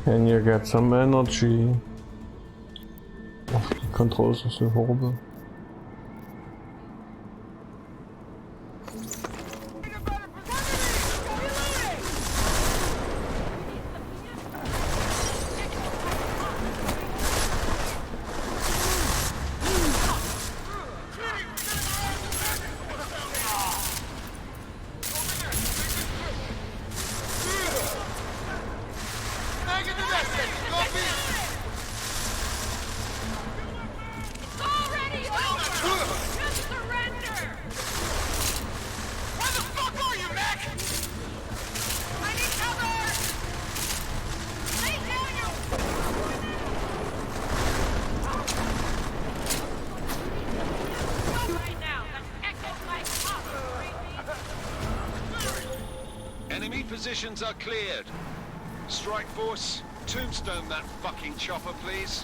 Can you get some energy? Oh, die controls are so horrible. Enemy positions are cleared. Strike Force, tombstone that fucking chopper, please.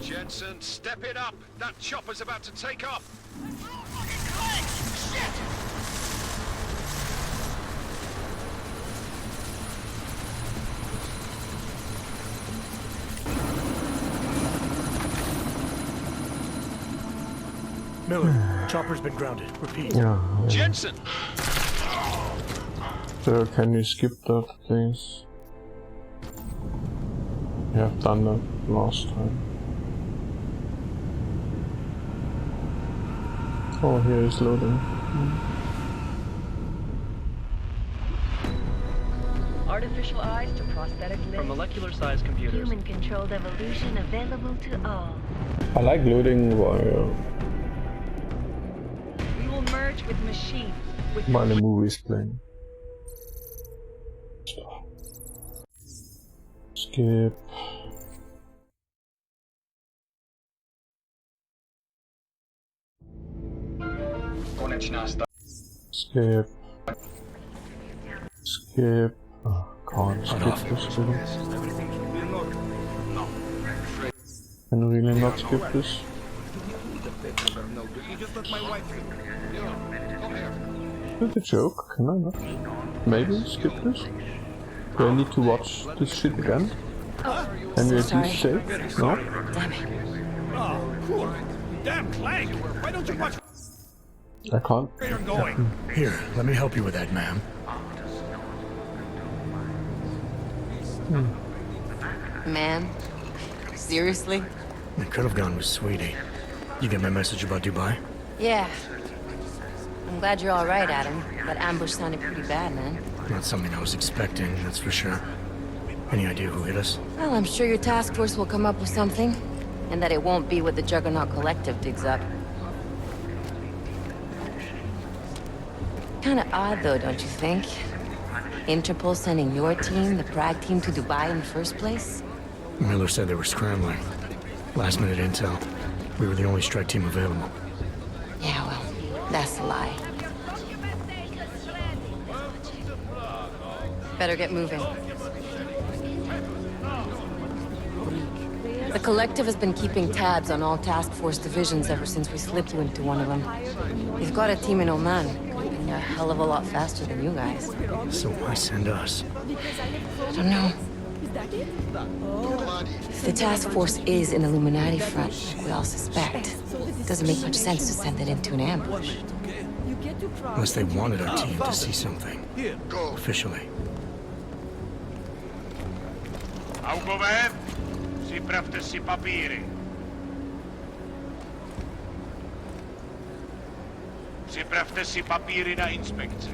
Jensen, step it up. That chopper's about to take off. Miller, chopper's been grounded. Repeat. Yeah. Jensen! So can you skip that, please? You have done that last time. Oh, here is loading. Artificial eyes to prosthetic limbs. From molecular-sized computers. Human-controlled evolution available to all. I like loading while Merge with machines. while the movie is playing. Skip. Skip. Skip. Oh, can't skip this really. Can you really not skip this? Is it a joke? Can I not? Maybe skip this? Do I need to watch this shit again? Can we at least save? No? Oh, poor. Damn Clank! Why don't you watch I can't. where you're going? Here, let me help you with that, ma'am. Man? Seriously? It could have gone with Sweetie. You get my message about Dubai? Yeah. I'm glad you're all right, Adam. That ambush sounded pretty bad, man. Not something I was expecting, that's for sure. Any idea who hit us? Well, I'm sure your task force will come up with something. And that it won't be what the Juggernaut Collective digs up. Kinda odd, though, don't you think? Interpol sending your team, the Prague team, to Dubai in the first place? Miller said they were scrambling. Last-minute intel. We were the only strike team available. Yeah, well, that's a lie. Better get moving. The Collective has been keeping tabs on all task force divisions ever since we slipped you into one of them. They've got a team in Oman. Could have been a hell of a lot faster than you guys. So why send us? I don't know. If the task force is an Illuminati front, like we all suspect, it doesn't make much sense to send it into an ambush. Unless they wanted our team to see something. Officially. Augové, připravte si papíry. Připravte si papíry na inspekci.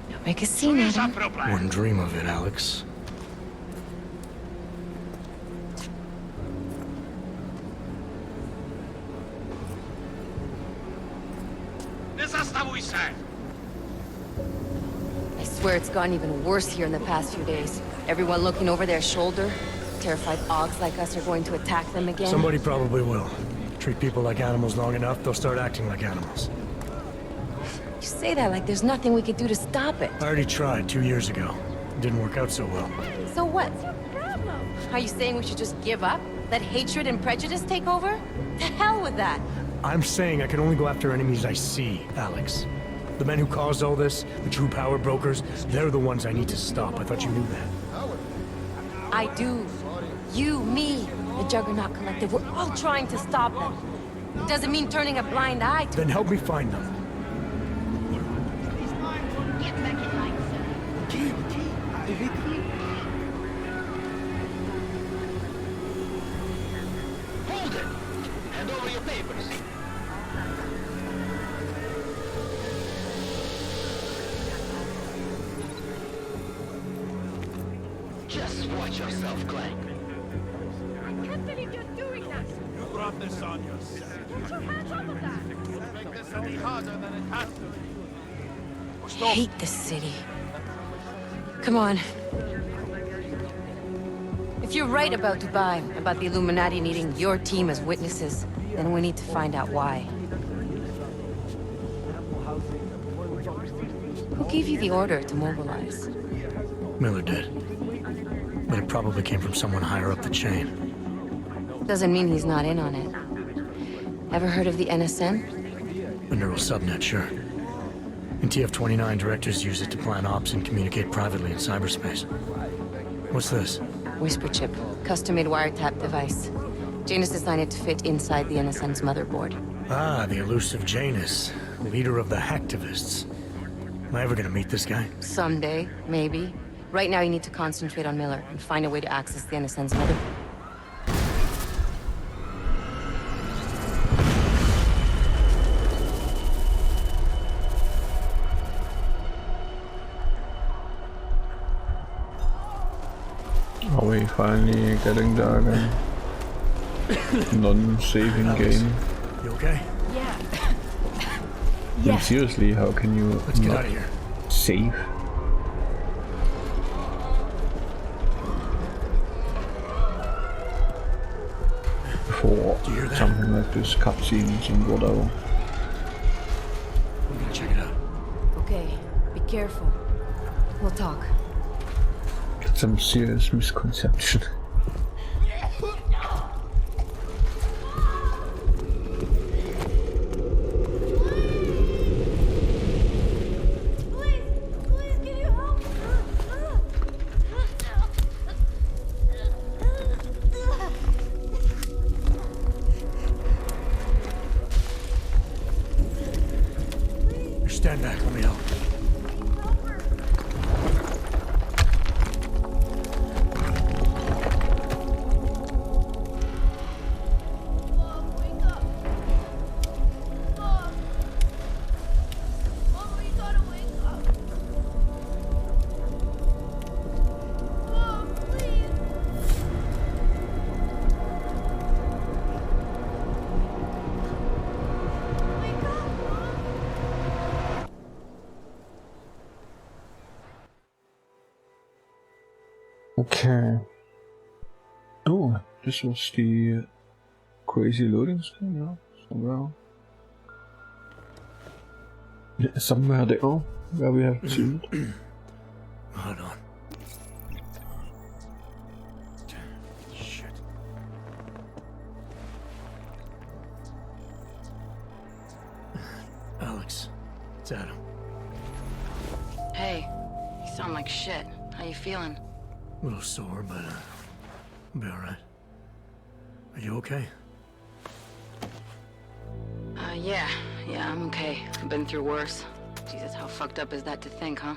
Don't make a scene, Adam. Wouldn't dream of it, Alex. Nezastavuj se! I swear it's gotten even worse here in the past few days. Everyone looking over their shoulder. Terrified Augs like us are going to attack them again. Somebody probably will. Treat people like animals long enough, they'll start acting like animals. You say that like there's nothing we could do to stop it. I already tried 2 years ago. It didn't work out so well. So what? Are you saying we should just give up? Let hatred and prejudice take over? To hell with that! I'm saying I can only go after enemies I see, Alex. The men who caused all this, the true power brokers, they're the ones I need to stop. I thought you knew that. I do. You, me, the Juggernaut Collective, we're all trying to stop them. It doesn't mean turning a blind eye to... Then help me find them. Hold it! Hand over your papers. Just watch yourself, Clank. I can't believe you're doing that! You brought this on yourself. Get your hands off of that! Don't make this any harder than it has to be. I hate this city. Come on. If you're right about Dubai, about the Illuminati needing your team as witnesses, then we need to find out why. Who gave you the order to mobilize? Miller did. But it probably came from someone higher up the chain. Doesn't mean he's not in on it. Ever heard of the NSN? A neural subnet, sure. In TF-29, directors use it to plan ops and communicate privately in cyberspace. What's this? Whisper chip, custom-made wiretap device. Janus designed it to fit inside the NSN's motherboard. Ah, the elusive Janus, leader of the hacktivists. Am I ever gonna meet this guy? Someday, maybe. Right now you need to concentrate on Miller and find a way to access the NSN's motherboard. Are we finally getting there again? Non-saving game. You okay? Yeah. I mean, seriously, how can you Let's get not out of here. save? For something like this, cutscenes and whatever. I'm gonna check it out. Okay, be careful. We'll talk. It's some serious misconception. Stand back, let me help. Okay. Oh, this was the crazy loading screen, yeah, somewhere there, where we have seen it. Hold on. Shit. Alex, it's Adam. Hey, you sound like shit. How you feeling? A little sore, but I'll be alright. Are you okay? Yeah, I'm okay. I've been through worse. Jesus, how fucked up is that to think, huh?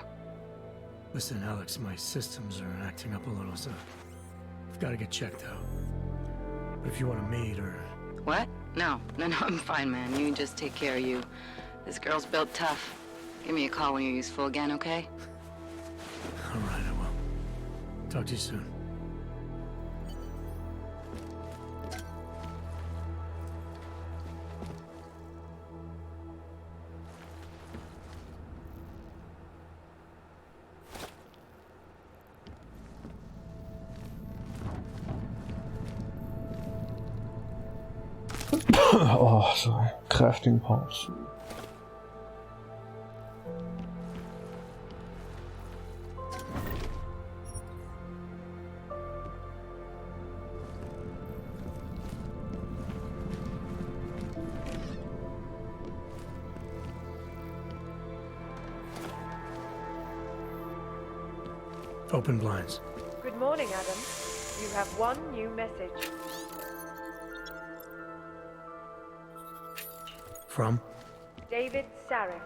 Listen, Alex, my systems are acting up a little, so I've got to get checked out. But if you want to meet or... What? No, I'm fine, man. You just take care of you. This girl's built tough. Give me a call when you're useful again, okay? Alright, I will. Talk to you soon. Oh, sorry. Crafting parts. Open blinds. Good morning, Adam. You have one new message. From? David Sarif.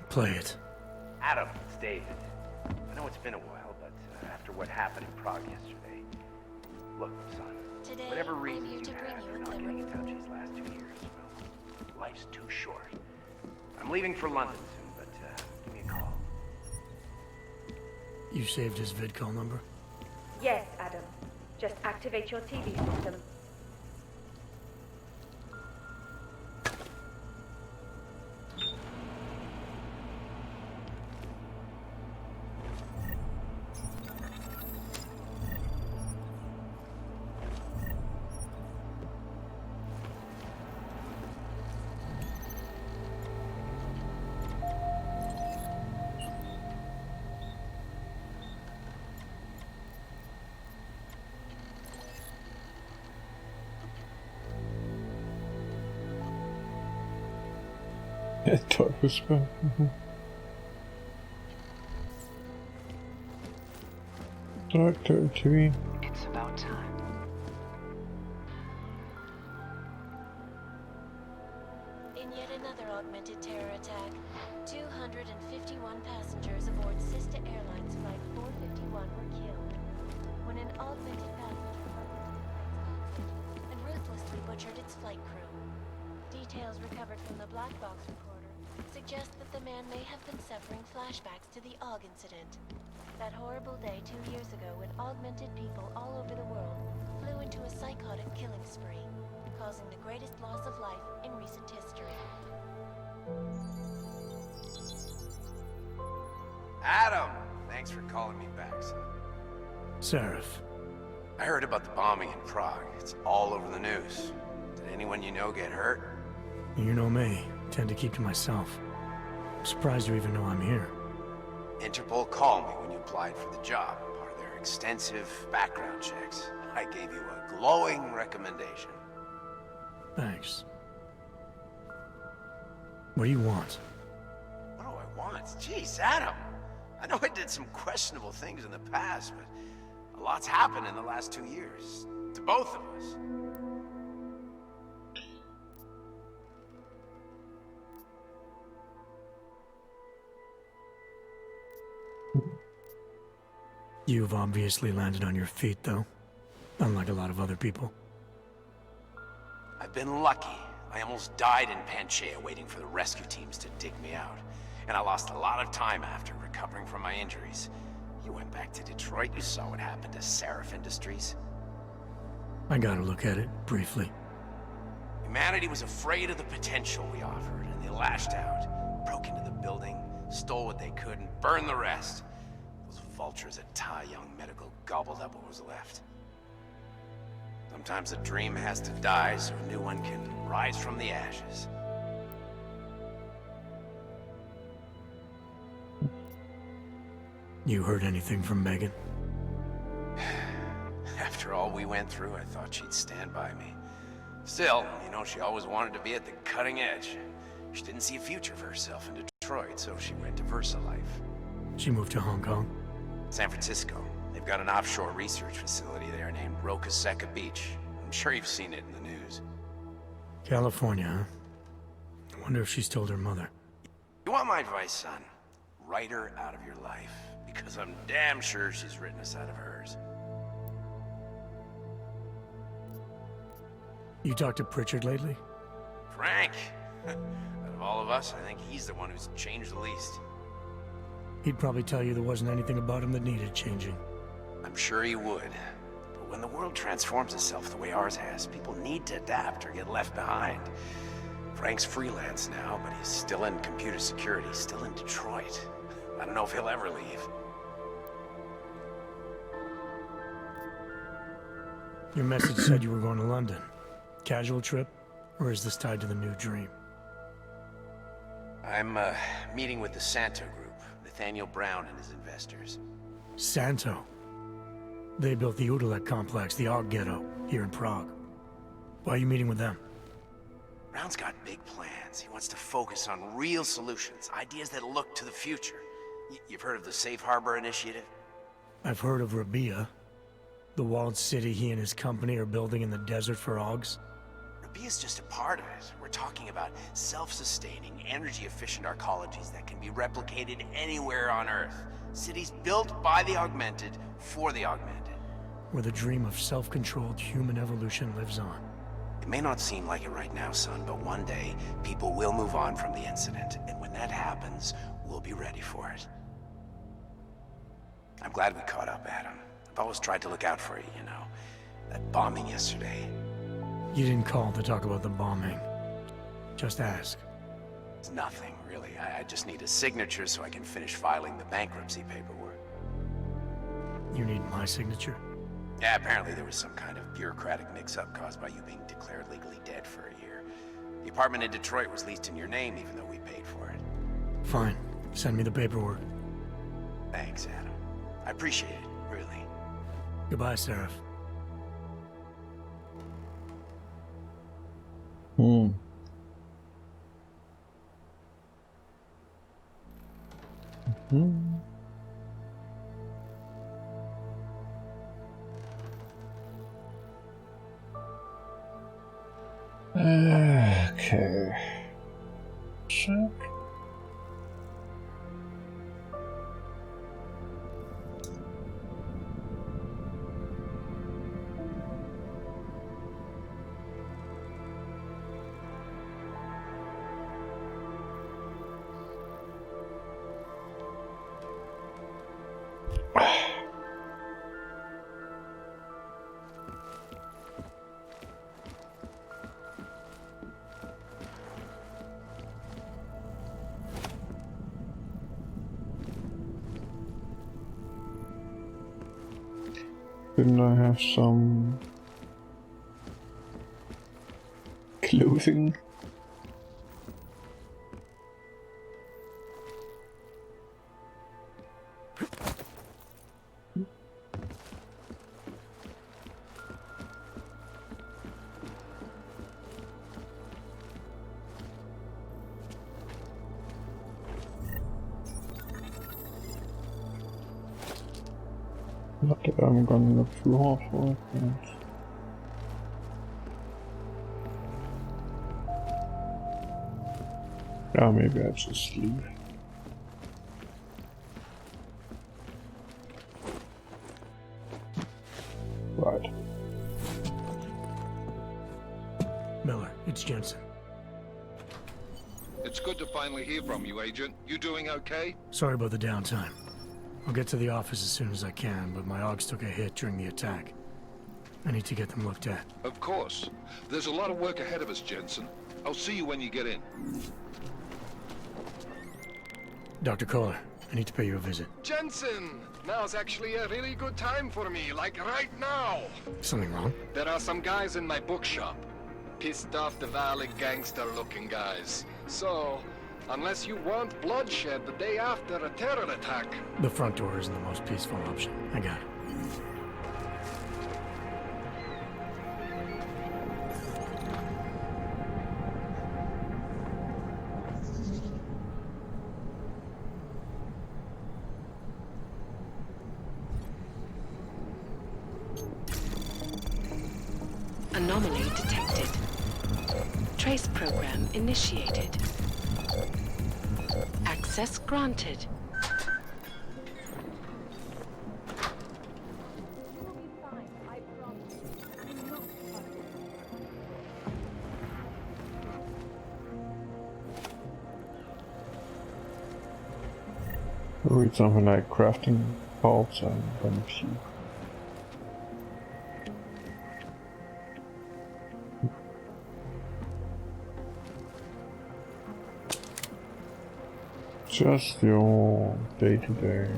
Play it. Adam, it's David. I know it's been a while, but after what happened in Prague yesterday, look, son, Today, whatever I'm reasons here you to bring have you for a not glimmer. getting in touch these last 2 years, well, life's too short. I'm leaving for London soon, but give me a call. You saved his vidcall number? Yes, Adam. Just activate your TV system. Dark Whisper. Director TV. It's about time. In yet another augmented terror attack, 251 passengers aboard Sister Airlines Flight 451 were killed when an augmented passenger and ruthlessly butchered its flight crew. Details recovered from the black box recorder suggest that the man may have been suffering flashbacks to the AUG incident. That horrible day 2 years ago when augmented people all over the world flew into a psychotic killing spree, causing the greatest loss of life in recent history. Adam! Thanks for calling me back, son. Sarif. I heard about the bombing in Prague. It's all over the news. Did anyone you know get hurt? You know me. Tend to keep to myself. I'm surprised you even know I'm here. Interpol called me when you applied for the job, part of their extensive background checks. I gave you a glowing recommendation. Thanks. What do you want? What do I want? Jeez, Adam! I know I did some questionable things in the past, but a lot's happened in the last 2 years. To both of us. You've obviously landed on your feet, though. Unlike a lot of other people. I've been lucky. I almost died in Panchaea waiting for the rescue teams to dig me out. And I lost a lot of time after recovering from my injuries. You went back to Detroit, you saw what happened to Sarif Industries. I got a look at it, briefly. Humanity was afraid of the potential we offered, and they lashed out. Broke into the building, stole what they could, and burned the rest. Those vultures that tie young medical gobbled up what was left. Sometimes a dream has to die so a new one can rise from the ashes. You heard anything from Megan? After all we went through, I thought she'd stand by me. Still, you know, she always wanted to be at the cutting edge. She didn't see a future for herself in Detroit, so she went to VersaLife. She moved to Hong Kong? San Francisco. They've got an offshore research facility there named Rocaseca Beach. I'm sure you've seen it in the news. California, huh? I wonder if she's told her mother. You want my advice, son? Write her out of your life, because I'm damn sure she's written us out of hers. You talked to Pritchard lately? Frank! Out of all of us, I think he's the one who's changed the least. He'd probably tell you there wasn't anything about him that needed changing. I'm sure he would. But when the world transforms itself the way ours has, people need to adapt or get left behind. Frank's freelance now, but he's still in computer security, still in Detroit. I don't know if he'll ever leave. Your message said you were going to London. Casual trip? Or is this tied to the new dream? I'm, meeting with the Santo Group, Nathaniel Brown and his investors. Santo? They built the Udalek complex, the Og Ghetto, here in Prague. Why are you meeting with them? Brown's got big plans. He wants to focus on real solutions, ideas that look to the future. You've heard of the Safe Harbor Initiative? I've heard of Rabia, the walled city he and his company are building in the desert for Augs. Rabia's just a part of it. We're talking about self-sustaining, energy-efficient arcologies that can be replicated anywhere on Earth. Cities built by the augmented, for the augmented. Where the dream of self-controlled human evolution lives on. It may not seem like it right now, son, but one day, people will move on from the incident, and when that happens, we'll be ready for it. I'm glad we caught up, Adam. I've always tried to look out for you, you know. That bombing yesterday. You didn't call to talk about the bombing. Just ask. It's nothing, really. I just need a signature so I can finish filing the bankruptcy paperwork. You need my signature? Yeah, apparently there was some kind of bureaucratic mix-up caused by you being declared legally dead for a year. The apartment in Detroit was leased in your name even though we paid for it. Fine. Send me the paperwork. Thanks, Adam. I appreciate it, really. Goodbye, Seraph. Okay. Check. Couldn't I have some clothing? Not that I'm gonna look too hard for it, but... yeah, maybe I just leave. Right. Miller, it's Jensen. It's good to finally hear from you, Agent. You doing okay? Sorry about the downtime. I'll get to the office as soon as I can, but my Augs took a hit during the attack. I need to get them looked at. Of course. There's a lot of work ahead of us, Jensen. I'll see you when you get in. Dr. Kohler, I need to pay you a visit. Jensen! Now's actually a really good time for me, like right now! Something wrong? There are some guys in my bookshop. Pissed off the valley gangster-looking guys. So, unless you want bloodshed the day after a terror attack... The front door isn't the most peaceful option. I got it. Anomaly detected. Trace program initiated. Access granted. Read something like crafting parts and then few. Just your day-to-day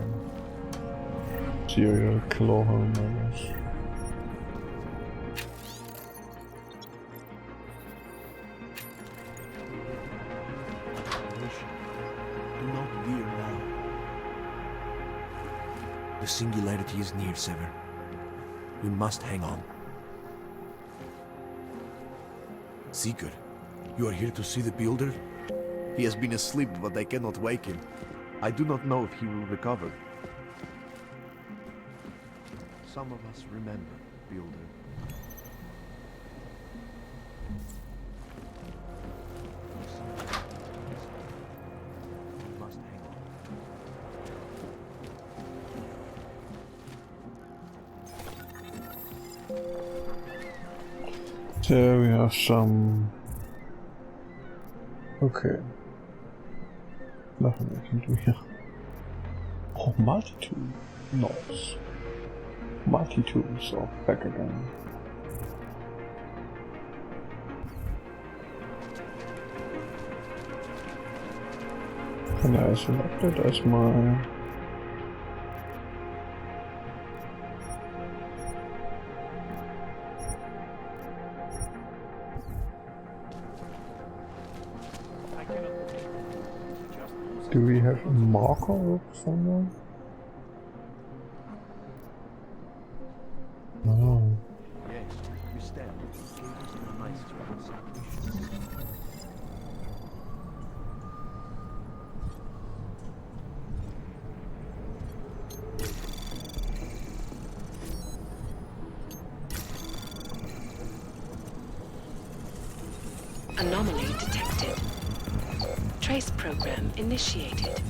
serial killer home, I guess. Do not veer now. The singularity is near, Sever. We must hang on. Seeker, you are here to see the builder? He has been asleep, but I cannot wake him. I do not know if he will recover. Some of us remember, builder. We must hang on. So we have some... Okay. Nothing I can do here. Oh, multi-tool. Nice. Multi-tools are back again. Can I select it as my... Do we have a marker somewhere? No. Yes, you stand. Gave us a nice translation. Anomaly detected. Trace program initiated.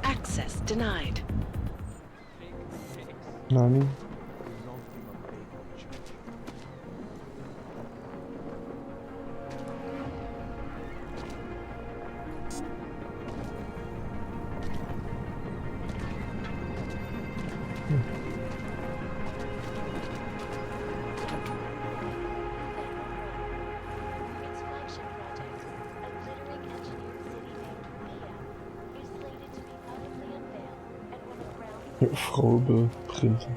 Access denied. Nani? Frobe printen.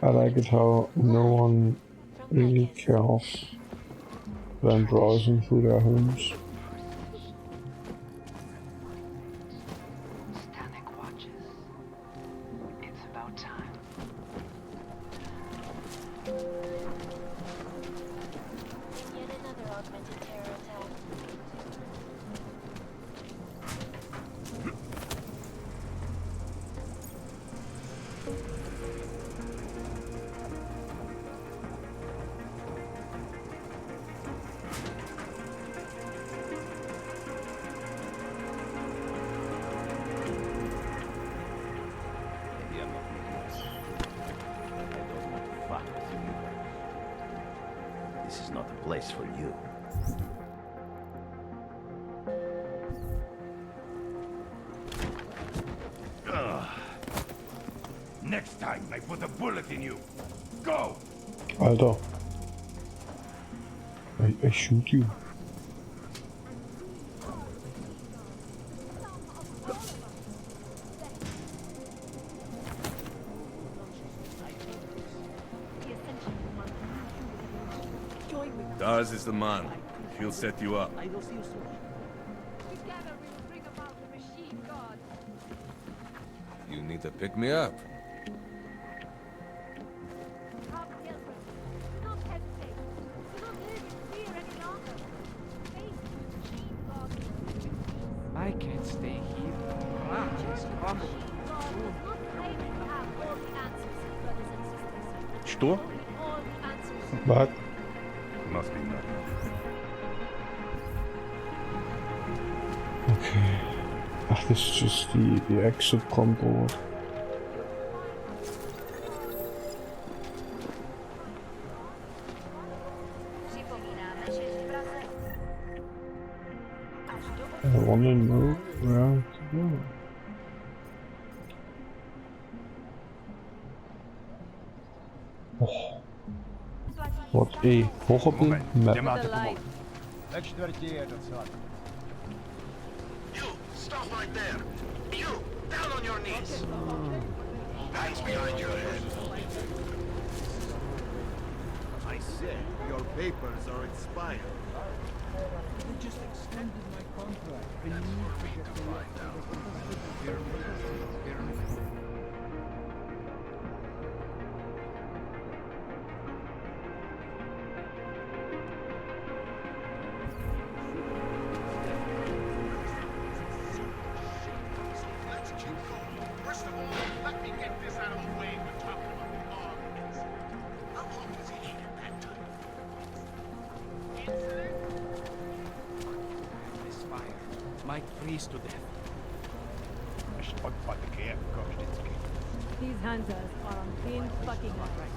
I like it how no one really cares when browsing through their homes. This is not a place for you. next time I put a bullet in you. Go! Alter. I shoot you. Dars is the man. He'll set you up. I will see you soon. Together we will bring about the machine god. You need to pick me up. Come, children. Do not hesitate. Do not live in fear any longer. Face the machine god. I can't stay here. Raj is coming. God does not claim to have all the answers, brothers and sisters. Что? All the answers. What? Must be nothing. Okay. Ach, this is just the exit control. I wanna know where to go. Oh. Wat a horrible map. You, stop right there. You, down on your knees. Hands behind your head. I said your papers are expired. I just extended my contract. I need to get the right First of all, let me get this out of the way. We're talking about the arguments. How long was he in at that time? This fire might freeze to death. These hunters are on clean fucking right.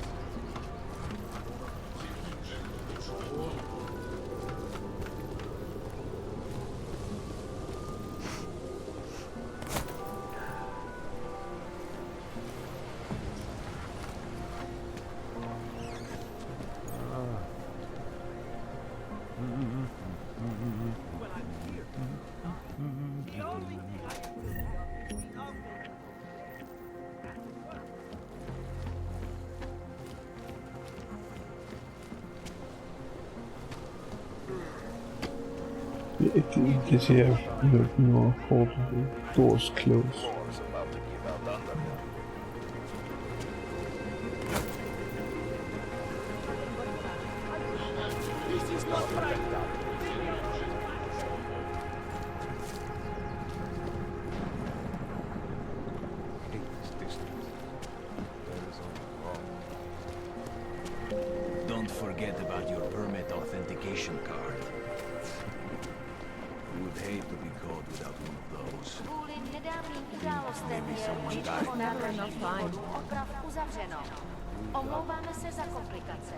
Did he have no portable doors closed? This is not right. Don't forget about your permit authentication card. You would hate to be caught without one of those. Maybe someone died. Never enough time. Oprav uzavřeno. Omlouváme se za komplikace.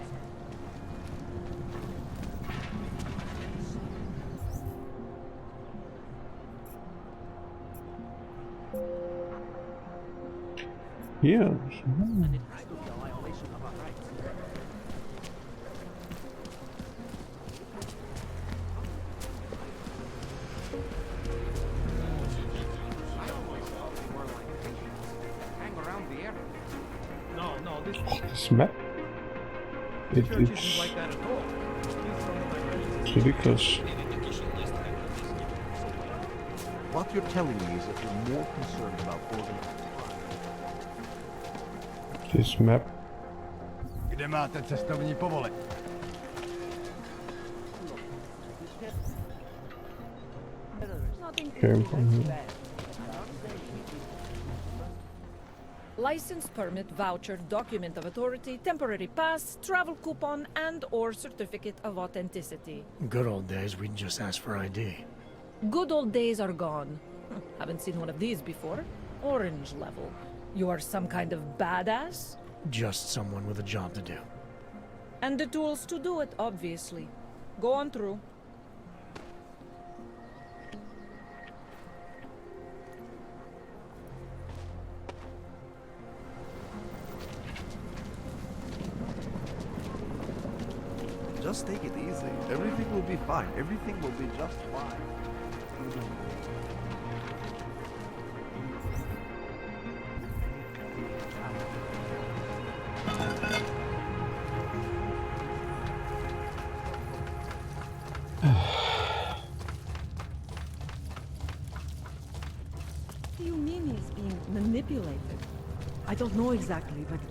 Yeah. This map? It's ridiculous. What you're telling me is that you're more concerned about organizing. This map. Kde máte cestovní povolení? Came from here. License, permit, voucher, document of authority, temporary pass, travel coupon, and/or certificate of authenticity. Good old days, we'd just ask for ID. Good old days are gone. Haven't seen one of these before. Orange level. You are some kind of badass? Just someone with a job to do. And the tools to do it, obviously. Go on through. Just take it easy. Everything will be fine. Everything will be just fine. What do you mean he's being manipulated? I don't know exactly, but...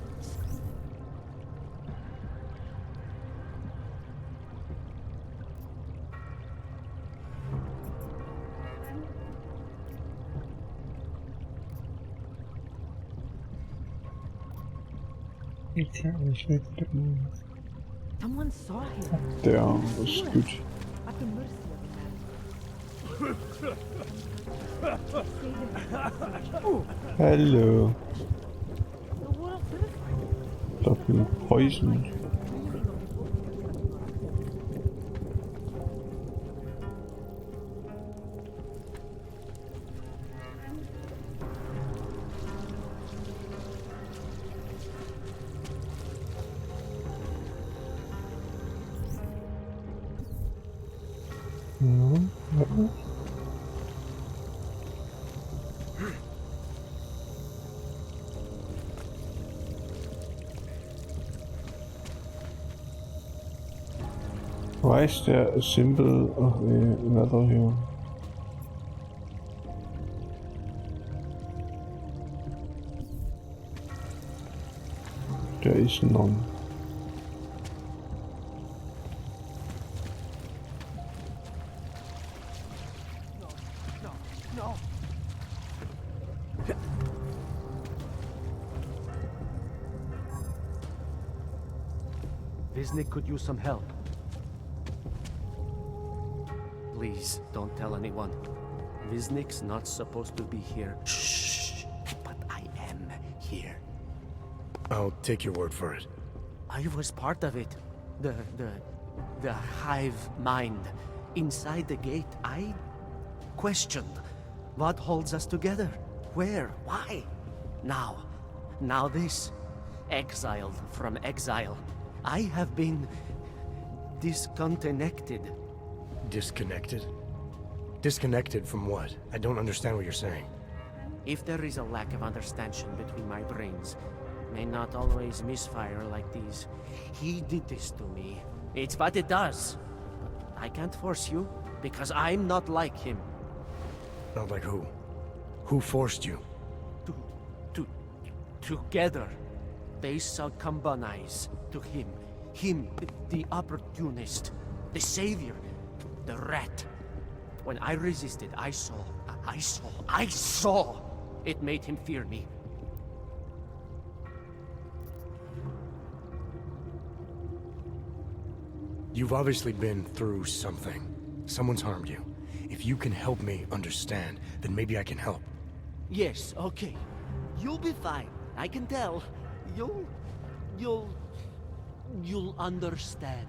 Someone saw him. Der was gut. At the mercy Hello. Double poison. Why is there a symbol of another here? There is none. No. Viznik could use some help. Please, don't tell anyone. Viznik's not supposed to be here. Shh. But I am here. I'll take your word for it. I was part of it. The hive mind. Inside the gate, I questioned. What holds us together? Where? Why? Now this. Exiled from exile. I have been disconnected. Disconnected? Disconnected from what? I don't understand what you're saying. If there is a lack of understanding between my brains, may not always misfire like these. He did this to me. It's what it does. But I can't force you, because I'm not like him. Not like who? Who forced you? Together. They succumbanize to him. Him, the opportunist. The savior. The rat. When I resisted, I saw. It made him fear me. You've obviously been through something. Someone's harmed you. If you can help me understand, then maybe I can help. Yes, okay. You'll be fine. I can tell. You'll understand.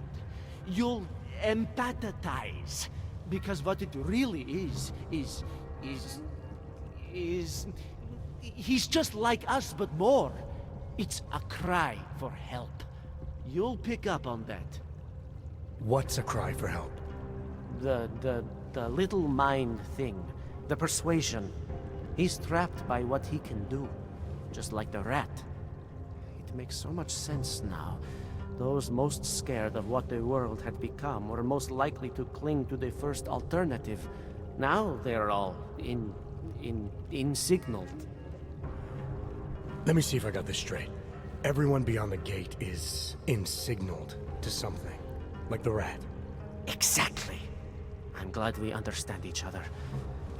You'll empathize. Because what it really is he's just like us, but more. It's a cry for help. You'll pick up on that. What's a cry for help? The little mind thing. The persuasion. He's trapped by what he can do. Just like the rat. It makes so much sense now. Those most scared of what the world had become were most likely to cling to the first alternative. Now they're all insignaled. Let me see if I got this straight. Everyone beyond the gate is insignaled to something. Like the rat. Exactly. I'm glad we understand each other.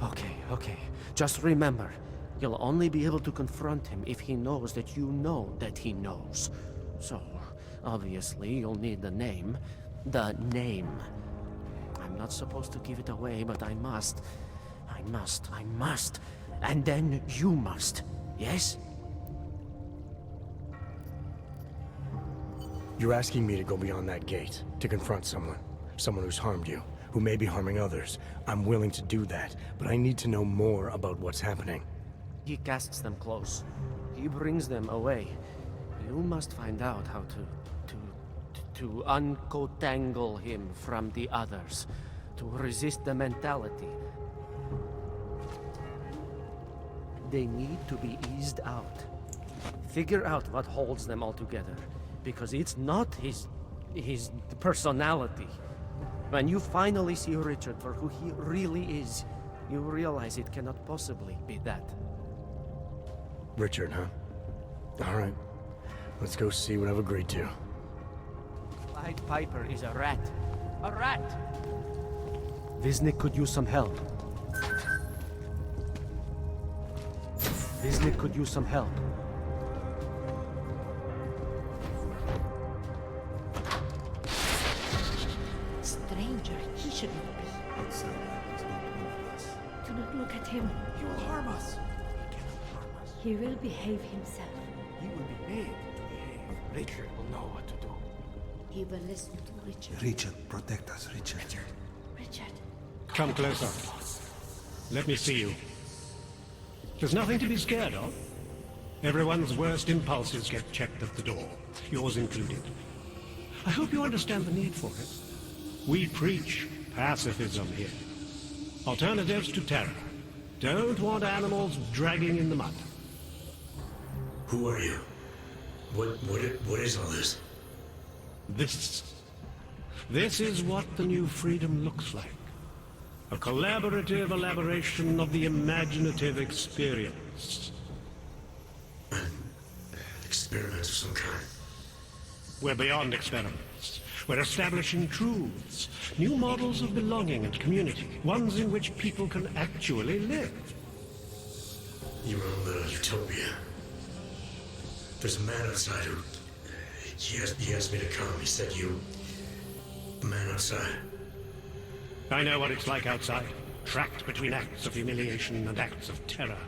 Okay. Just remember, you'll only be able to confront him if he knows that you know that he knows. So, obviously, you'll need the name. The name. I'm not supposed to give it away, but I must. And then you must. Yes? You're asking me to go beyond that gate, to confront someone. Someone who's harmed you, who may be harming others. I'm willing to do that, but I need to know more about what's happening. He casts them close. He brings them away. You must find out how to uncotangle him from the others, to resist the mentality. They need to be eased out. Figure out what holds them all together, because it's not his personality. When you finally see Richard for who he really is, you realize it cannot possibly be that. Richard, huh? All right. Let's go see what I've agreed to. Pied Piper is a rat. A rat! Wisnik could use some help. Wisnik could use some help. Stranger, he shouldn't be. Do not look at him. He will harm us. He will behave himself. He will be made to behave. Richard will know what to do. He will listen to Richard. Richard, protect us, Richard. Richard. Come closer. Let me see you. There's nothing to be scared of. Everyone's worst impulses get checked at the door, yours included. I hope you understand the need for it. We preach pacifism here. Alternatives to terror. Don't want animals dragging in the mud. Who are you? What is all this? This is what the new freedom looks like. A collaborative elaboration of the imaginative experience. An experiment of some kind. We're beyond experiments. We're establishing truths, new models of belonging and community, ones in which people can actually live. Your own little utopia. There's a man outside who... He asked me to come. He said you... The man outside. I know what it's like outside. Trapped between acts of humiliation and acts of terror.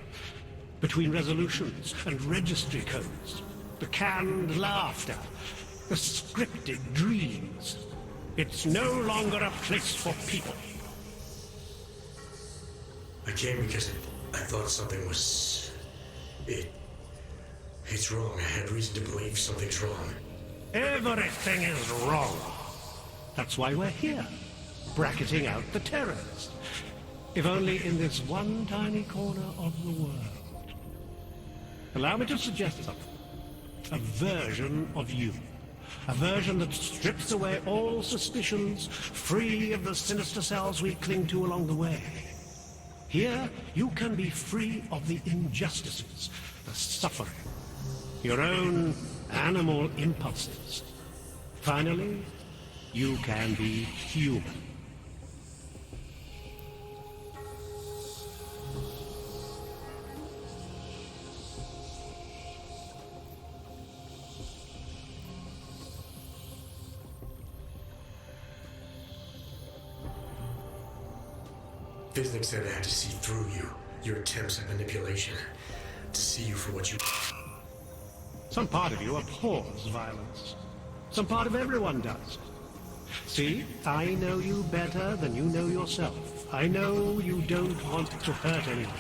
Between resolutions and registry codes. The canned laughter. The scripted dreams. It's no longer a place for people. I came because I thought something was... It's wrong. I had reason to believe something's wrong. Everything is wrong. That's why we're here. Bracketing out the terrors. If only in this one tiny corner of the world. Allow me to suggest something. A version of you. A version that strips away all suspicions, free of the sinister cells we cling to along the way. Here, you can be free of the injustices, the suffering, your own animal impulses. Finally, you can be human. Wisnik said I had to see through you, your attempts at manipulation, to see you for what you... Some part of you abhors violence. Some part of everyone does. See, I know you better than you know yourself. I know you don't want to hurt anyone.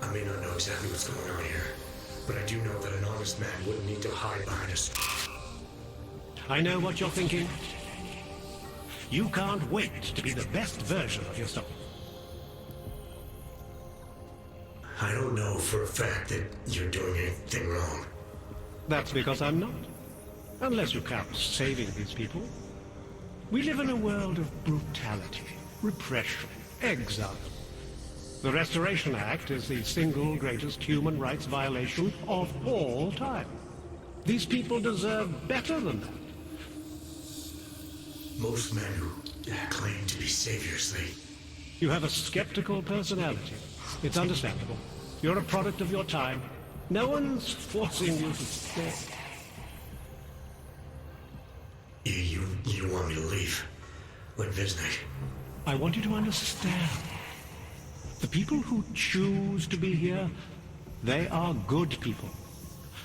I may not know exactly what's going on here, but I do know that an honest man wouldn't need to hide behind us. I know what you're thinking. You can't wait to be the best version of yourself. I don't know for a fact that you're doing anything wrong. That's because I'm not. Unless you count saving these people. We live in a world of brutality, repression, exile. The Restoration Act is the single greatest human rights violation of all time. These people deserve better than that. Most men who claim to be saviors, You have a skeptical personality. It's understandable. You're a product of your time. No one's forcing you to stay. You want me to leave? Like Wisnik? I want you to understand. The people who choose to be here, they are good people.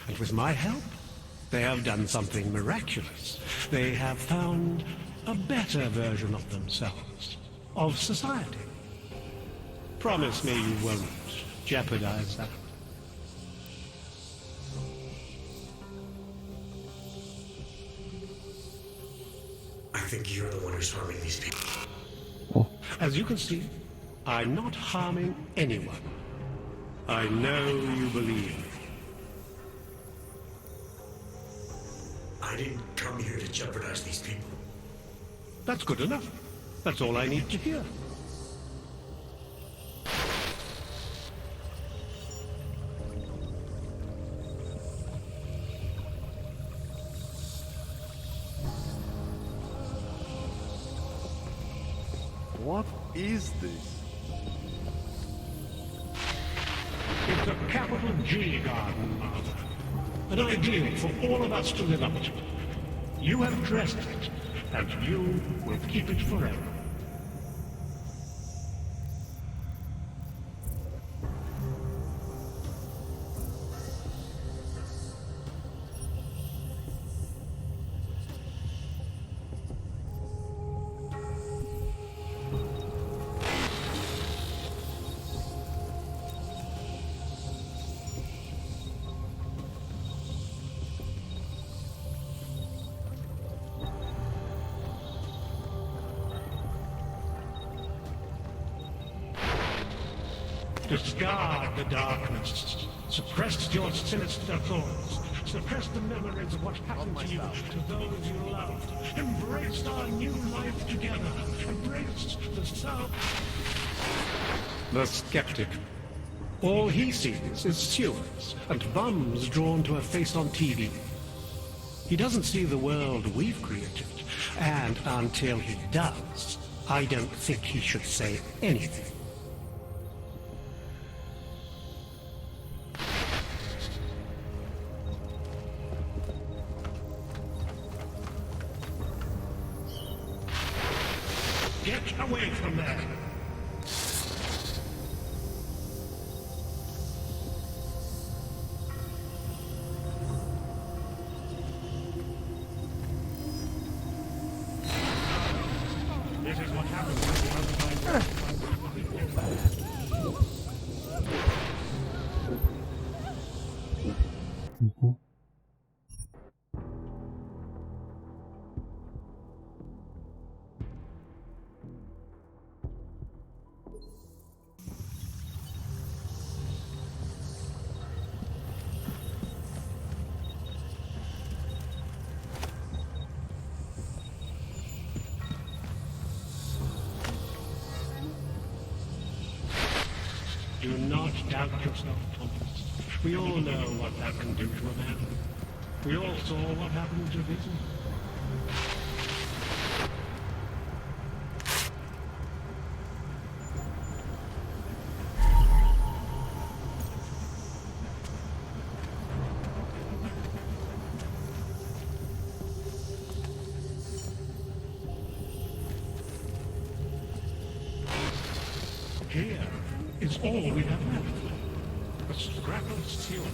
And with my help, they have done something miraculous. They have found a better version of themselves, of society. Promise me you won't jeopardize that. think you're the one who's harming these people. As you can see, I'm not harming anyone. I know you believe me. I didn't come here to jeopardize these people. That's good enough. That's all I need to hear. What is this? It's a capital G garden, Martha. An ideal for all of us to live up to. You have dressed it, and you will keep it forever. Discard the darkness. Suppress your sinister thoughts. Suppress the memories of what happened to you, to those you loved. Embrace our new life together. Embrace the sound. The skeptic. All he sees is sewers and bums drawn to a face on TV. He doesn't see the world we've created. And until he does, I don't think he should say anything. Get away from there! This is what happens when you don't find Do not doubt yourself, Thomas. We all know what that can do to a man. We all saw what happened to Vision. Here is all we have left. A scrap of sewer.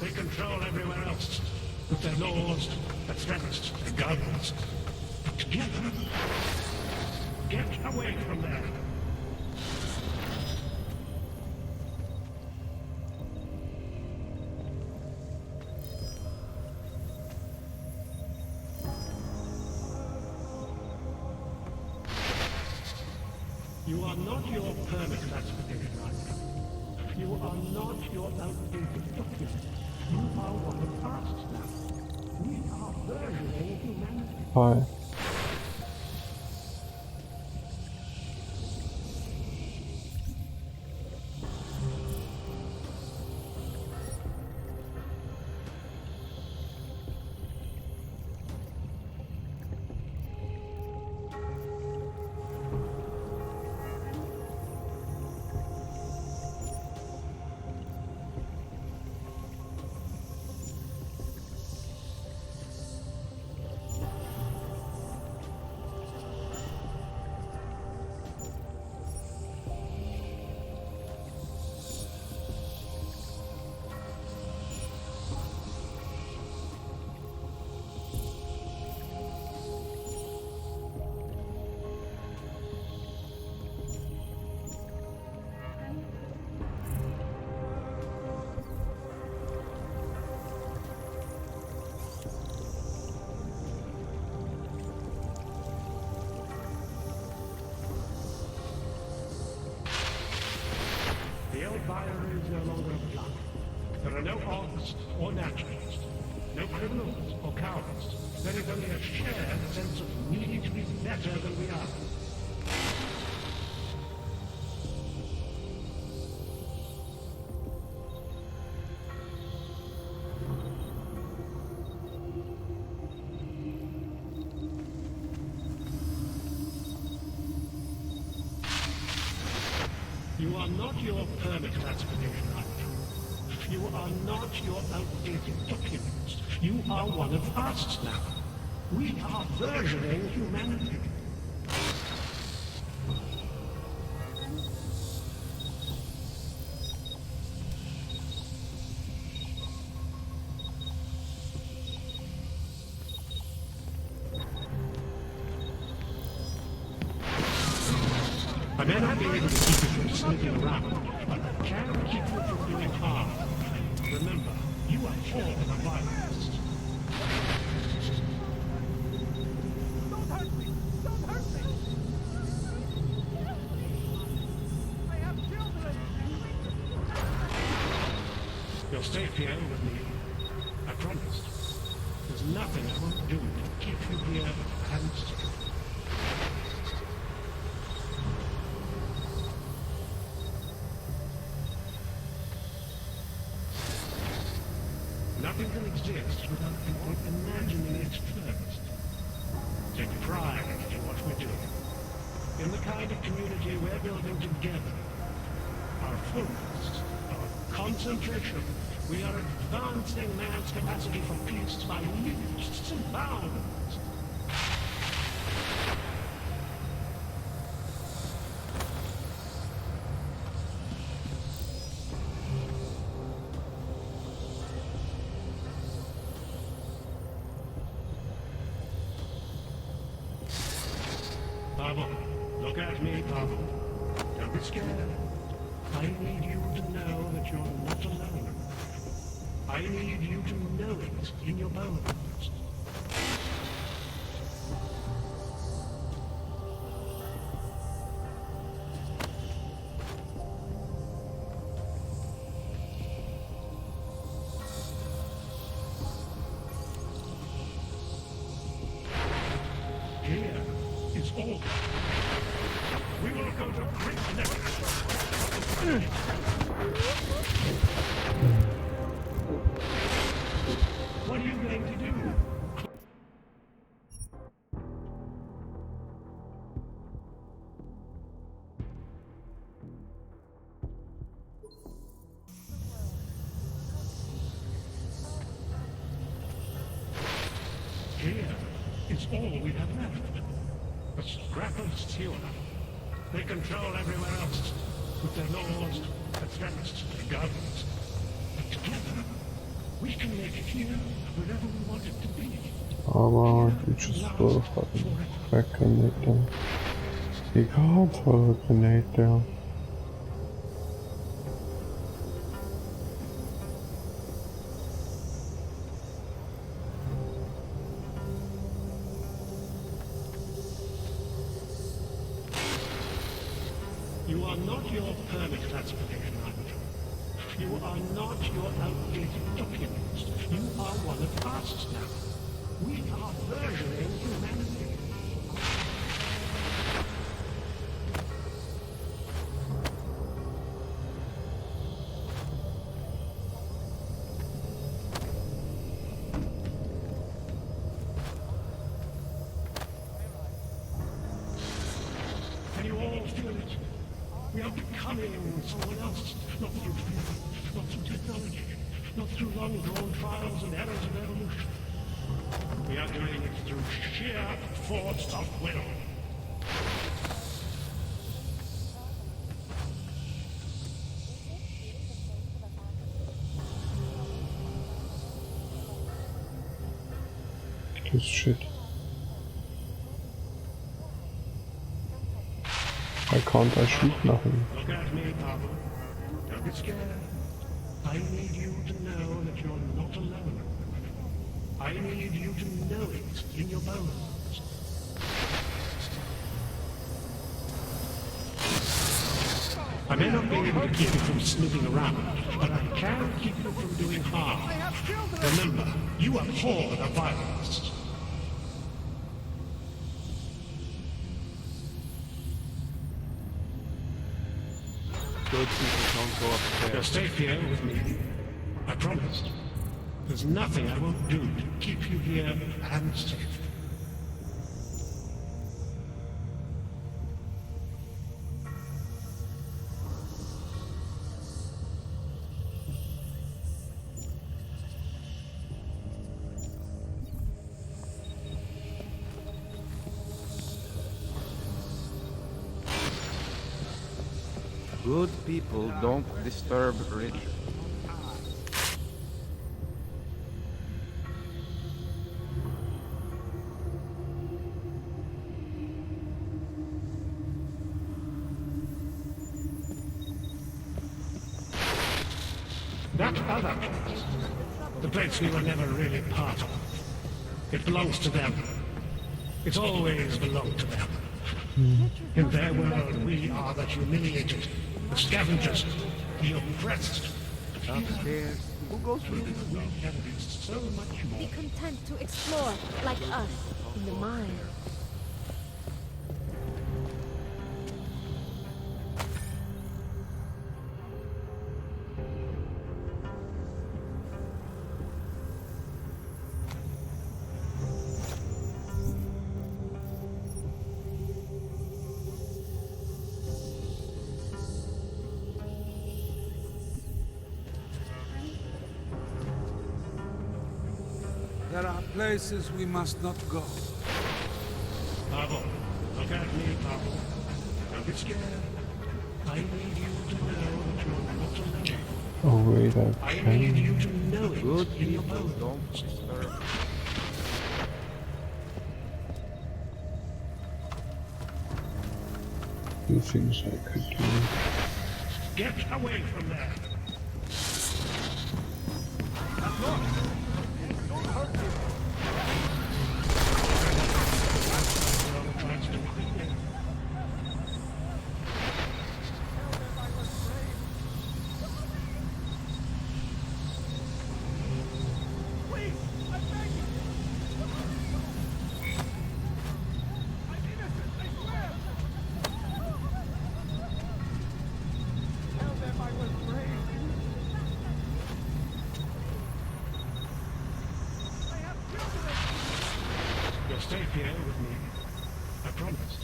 They control everywhere else. With their laws, their threats, their guns. But together, get away from there. You are not your permit classification item. You are not your outdated document. You are one of us now. We are burgeoning humanity. Hi. no longer apply. There are no odds or naturalists, no criminals or cowards. There is only a shared sense of needing to be better than we are. You are not your permit transportation item. You are not your outdated documents. You are one of us now. We are versioning humanity. I may not be able to keep you from sneaking around, but I can keep you from doing harm. Remember, you are all the virus. Don't hurt me! Don't hurt me! I have children! You'll stay here with me. I promise. There's nothing I won't do to keep you here and safe. Nothing can exist without people imagining it first. Take pride in what we're doing. In the kind of community we're building together. Our focus, our concentration. We are advancing man's capacity for peace by leaps and bounds. Pavel, look at me, Pavel. Don't be scared. I need you to know that you're not alone. I need you to know it in your bones. Here is all. We will go to great lengths. What are you going to do? Here is all we have left. A scrap of steel. They control everywhere else, with their laws, their threats, their guns. But together, we can make it here wherever we want it to be. Aber you just throw a fucking crack grenade down. You can't throw a grenade down. You are not your permit transportation item. You are not your outdated documents. You are one of us now. We are versioning humanity. Can you all feel it? We are becoming someone else, not through fear, not through technology, not through long-drawn trials and errors of evolution. We are doing it through sheer force of will. This shit. Why can't I shoot nothing? Look at me, Pavel. Don't be scared. I need you to know that you're not alone. I need you to know it in your bones. I may not be able to keep you from snooping around, but I can keep you from doing harm. Remember, you abhor the violence. Good people don't go upstairs. You're safe here with me. I promise. There's nothing I won't do to keep you here and safe. Good people don't disturb rich. That other place, the place we were never really part of, it belongs to them. It's always belonged to them. In their world, we are the humiliated, the scavengers, the oppressed. Upstairs, who goes through this? We can be so much more. Be content to explore, like us, in the mine. There are places we must not go. Pavel, look at me, Pavel. Don't be scared. I need you to know that you're not alone. Oh wait, I need you to know it. Good in your people bones. don't disturb. Two things I could do. Get away from there. You're safe here with me. I promise.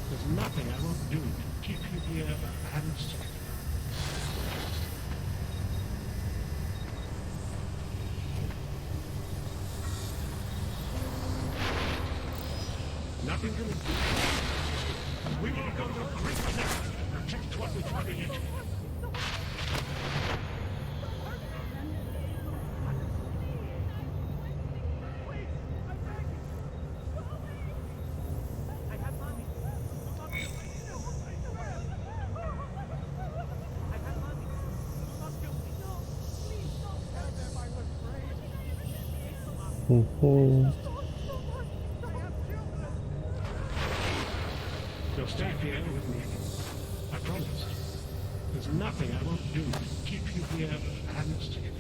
There's nothing I won't do to keep you here and safe. Nothing to do. We will go to great lengths to protect what we create. Mm-hmm. You'll stay here with me. I promise. There's nothing I won't do to keep you here and safe.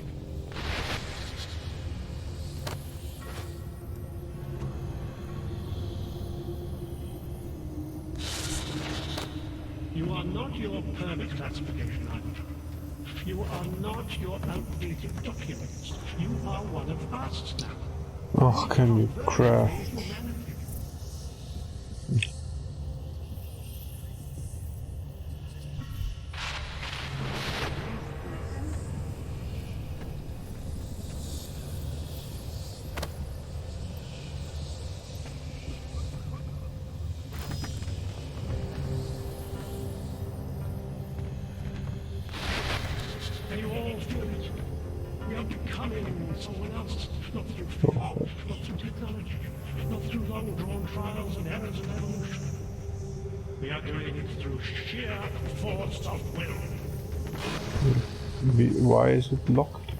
You are not your permit classification item. You are not your outdated documents. You are one of us now. Oh, can you craft? And you all feel it. We are becoming someone else, not through fear, not through technology, not through long-drawn trials and errors of evolution. We are doing it through sheer force of will. Why is it locked?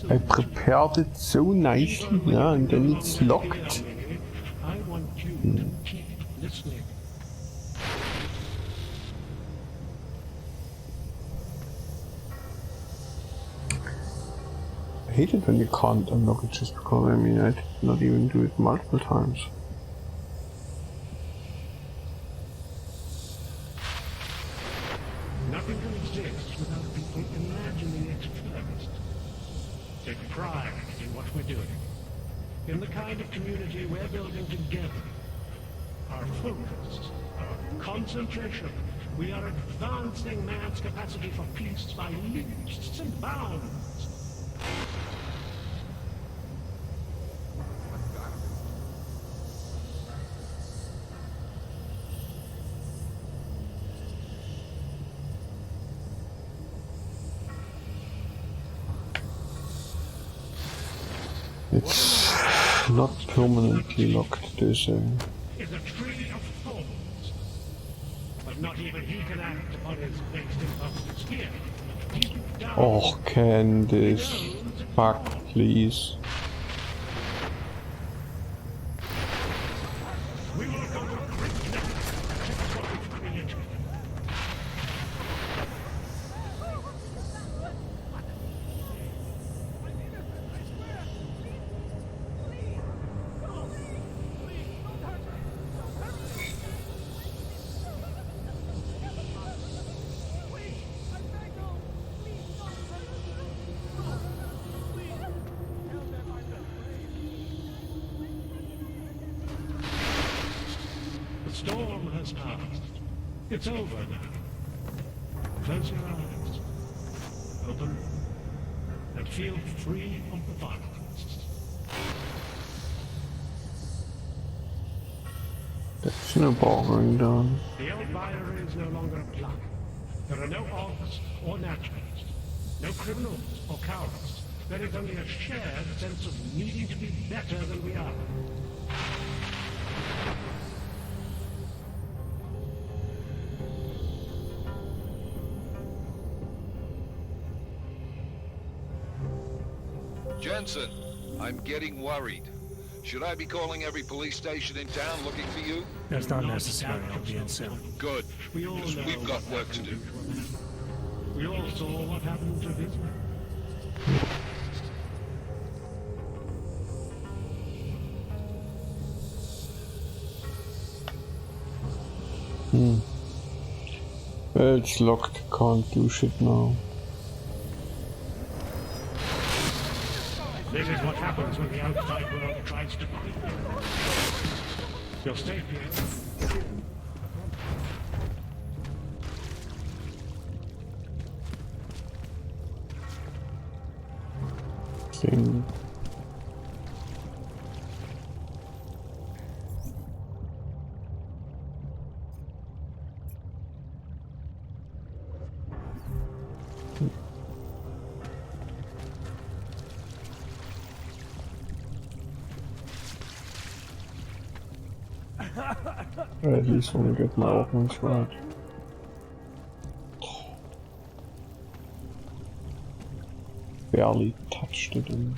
I prepared it so nicely, yeah, and then it's locked. I want you to keep listening. I hate it when you can't unlock it just because, I mean, I did not even do it multiple times. Nothing can exist without people imagining it first. Take pride in what we're doing, in the kind of community we're building together. Our focus, our concentration. We are advancing man's capacity for peace by leaps and bounds. It's not permanently locked, they say. Is a tree of thorns. But not even he can act upon his based impulses here. Deep down. Oh, Candice. Fuck, please. We will go to great lengths to protect what we've created. The storm has passed. It's over now. Close your eyes. Open them. And feel free of the violence. There's no ball going down. The old binary is no longer applied. There are no orcs or naturalists. No criminals or cowards. There is only a shared sense of needing to be better than we are. Jensen, I'm getting worried. Should I be calling every police station in town looking for you? That's not necessary, I'll be in soon. Good, We all because know we've got what work to do. We all saw what happened to Bismarck. It's locked, can't do shit now. This is what happens when the outside world tries to creep in. You'll stay here. Thing. I at least want to get my openings right. Barely touched it in.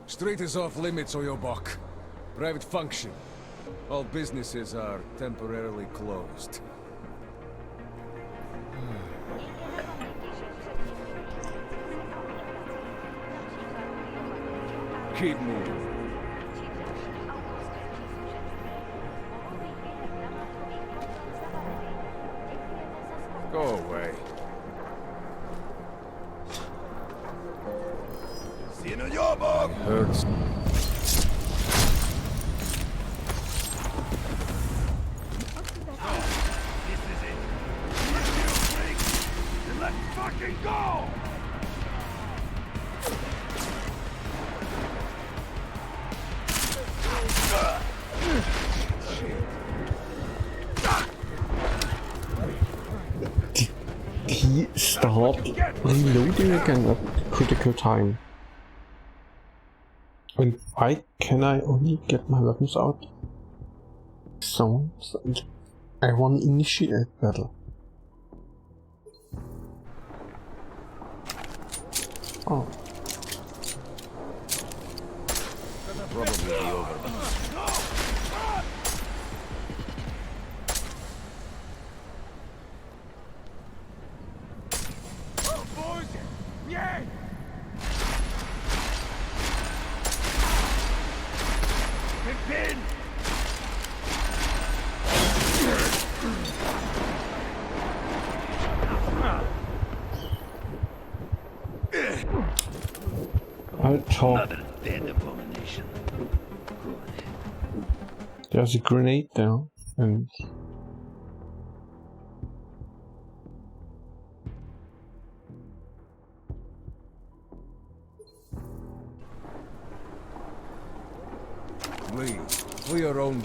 Street is off limits, Oyobok. Private function. All businesses are temporarily closed. Keep moving. Go away. It hurts. Fucking go! He start reloading again at critical time. And why can I only get my weapons out? Sounds like I want to initiate battle. Oh. Probably be over. Another dead abomination. There's a grenade there, and Please, for your own.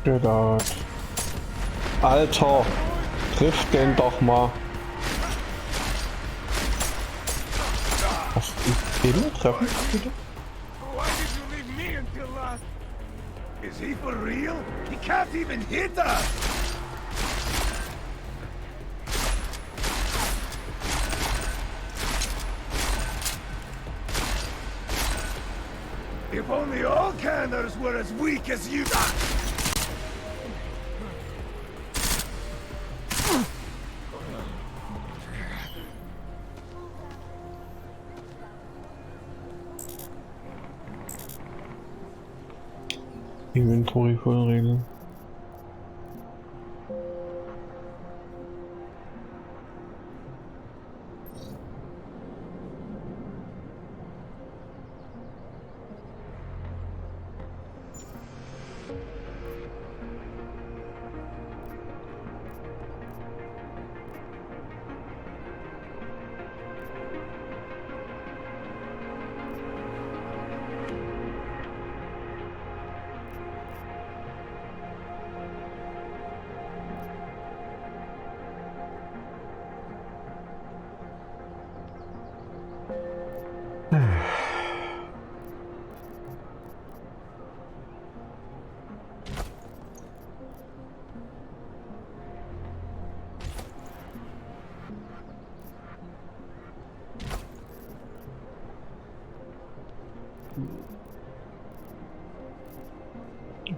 Get out. Alter, triff den doch mal. Was den treffen, bitte? Why did you leave me until last? Is he for real? He can't even hit us! If only all canners were as weak as you. Inventory vollregeln.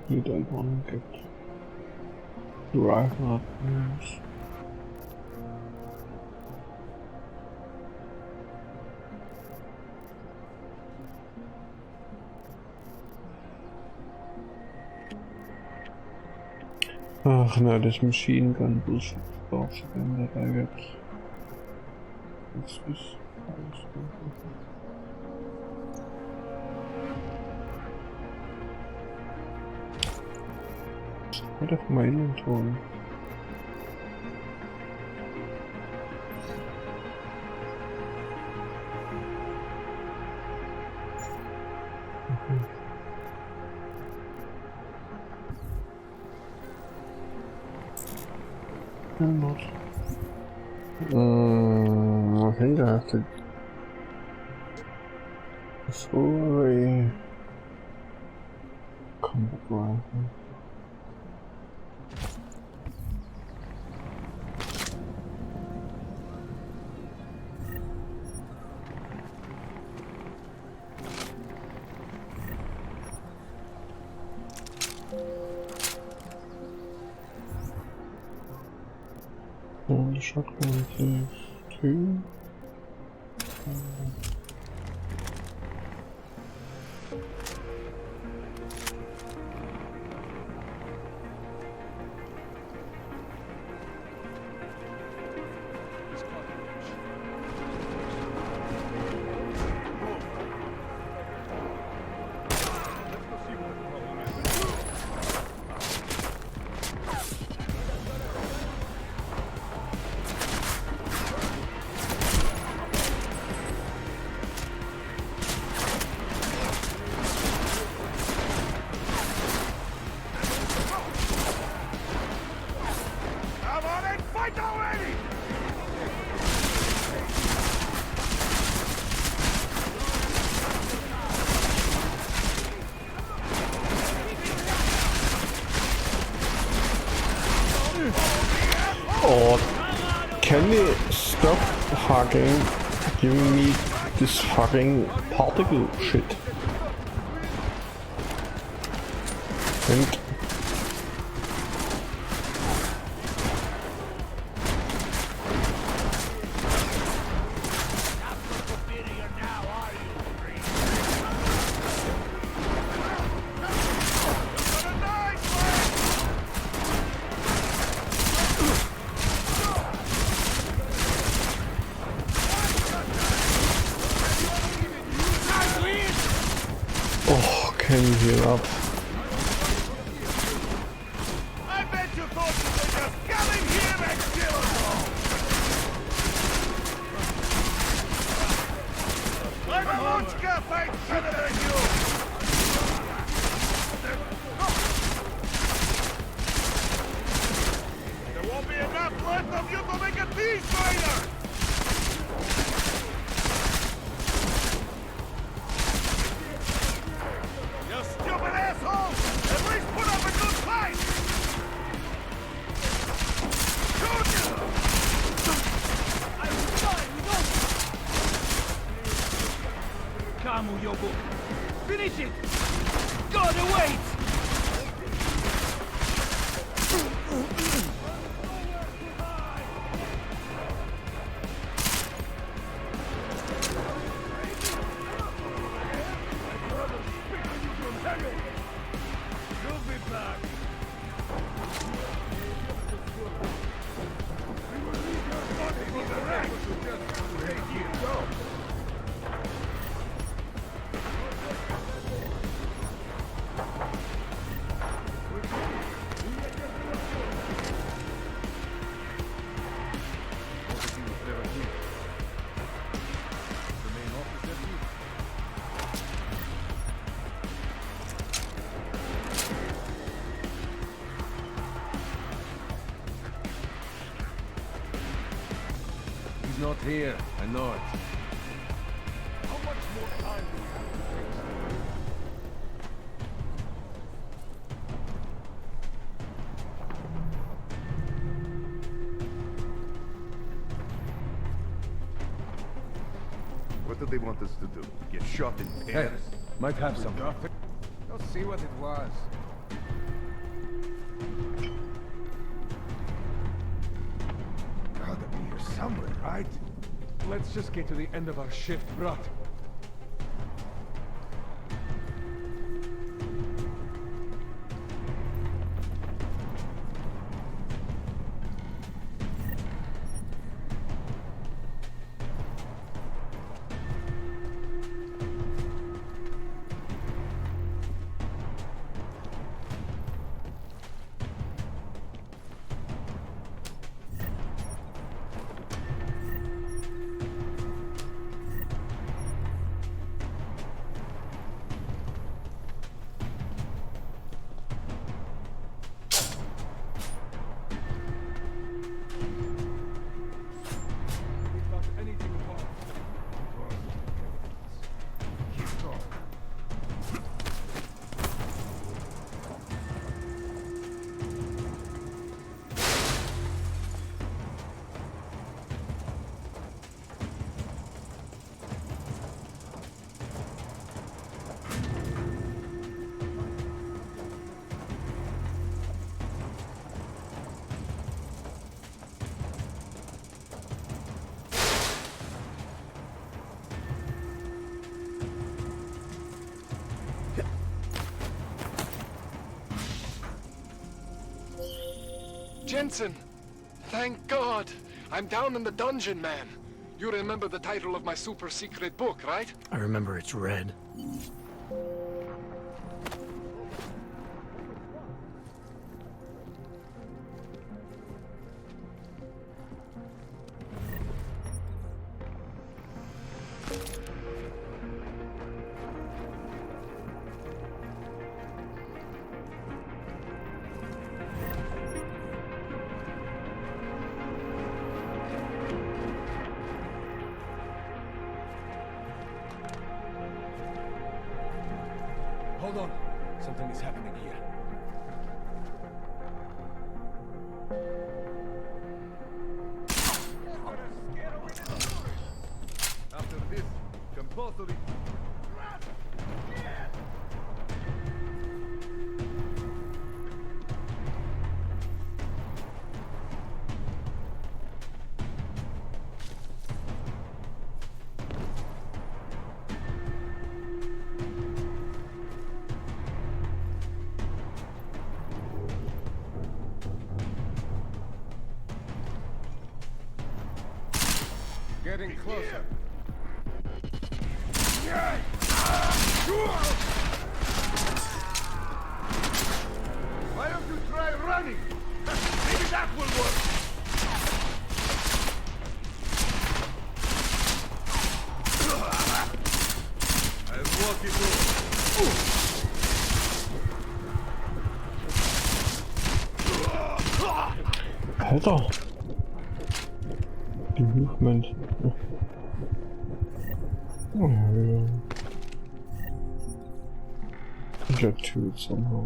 You don't want to get rifle up news. Ach no, this machine gun bullshit starts again that I get. What's this? Out of my inventory. I'm not. I think I have to throw a combat rifle. The shotgun is 2. Or can we stop fucking giving me this fucking particle shit? And oh, can you heal up? I bet you thought you were just coming here and kill us all! I'm a Munchka fight better than you! There won't be enough left of you to make a peace fighter! You stupid asshole! At least put up a good fight! Kamu, Yobu. Finish it! Gotta wait! You'll be back! We will leave your body for the rest! Take you, go! He's not here. I know it. How much more time do we have to fix this? What do they want us to do? Get shot in Hey, pairs? might have some. Go see what it was. Gotta be here somewhere, right? Let's just get to the end of our shift, Brat. Jensen! Thank God! I'm down in the dungeon, man. You remember the title of my super secret book, right? I remember it's red. Hold on. Something is happening here. close to the... Getting closer. Why don't you try running? Maybe that will work. I'll walk you Alter! Die Movement. Oh, yeah. Project to it somehow.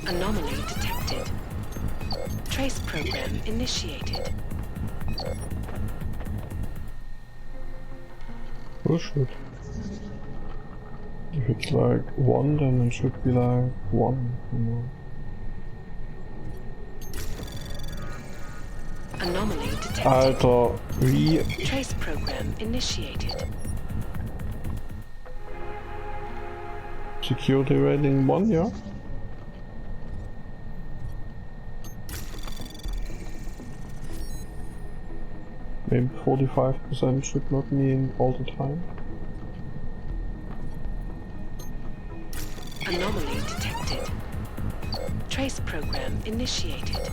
Anomaly detected. Trace program initiated. Oh shit. If it's like 1, then it should be like 1, you know. Anomaly detected. Alter, wie? Trace program initiated. Security rating 1, yeah? Maybe 45% should not mean all the time. Anomaly detected. Trace program initiated.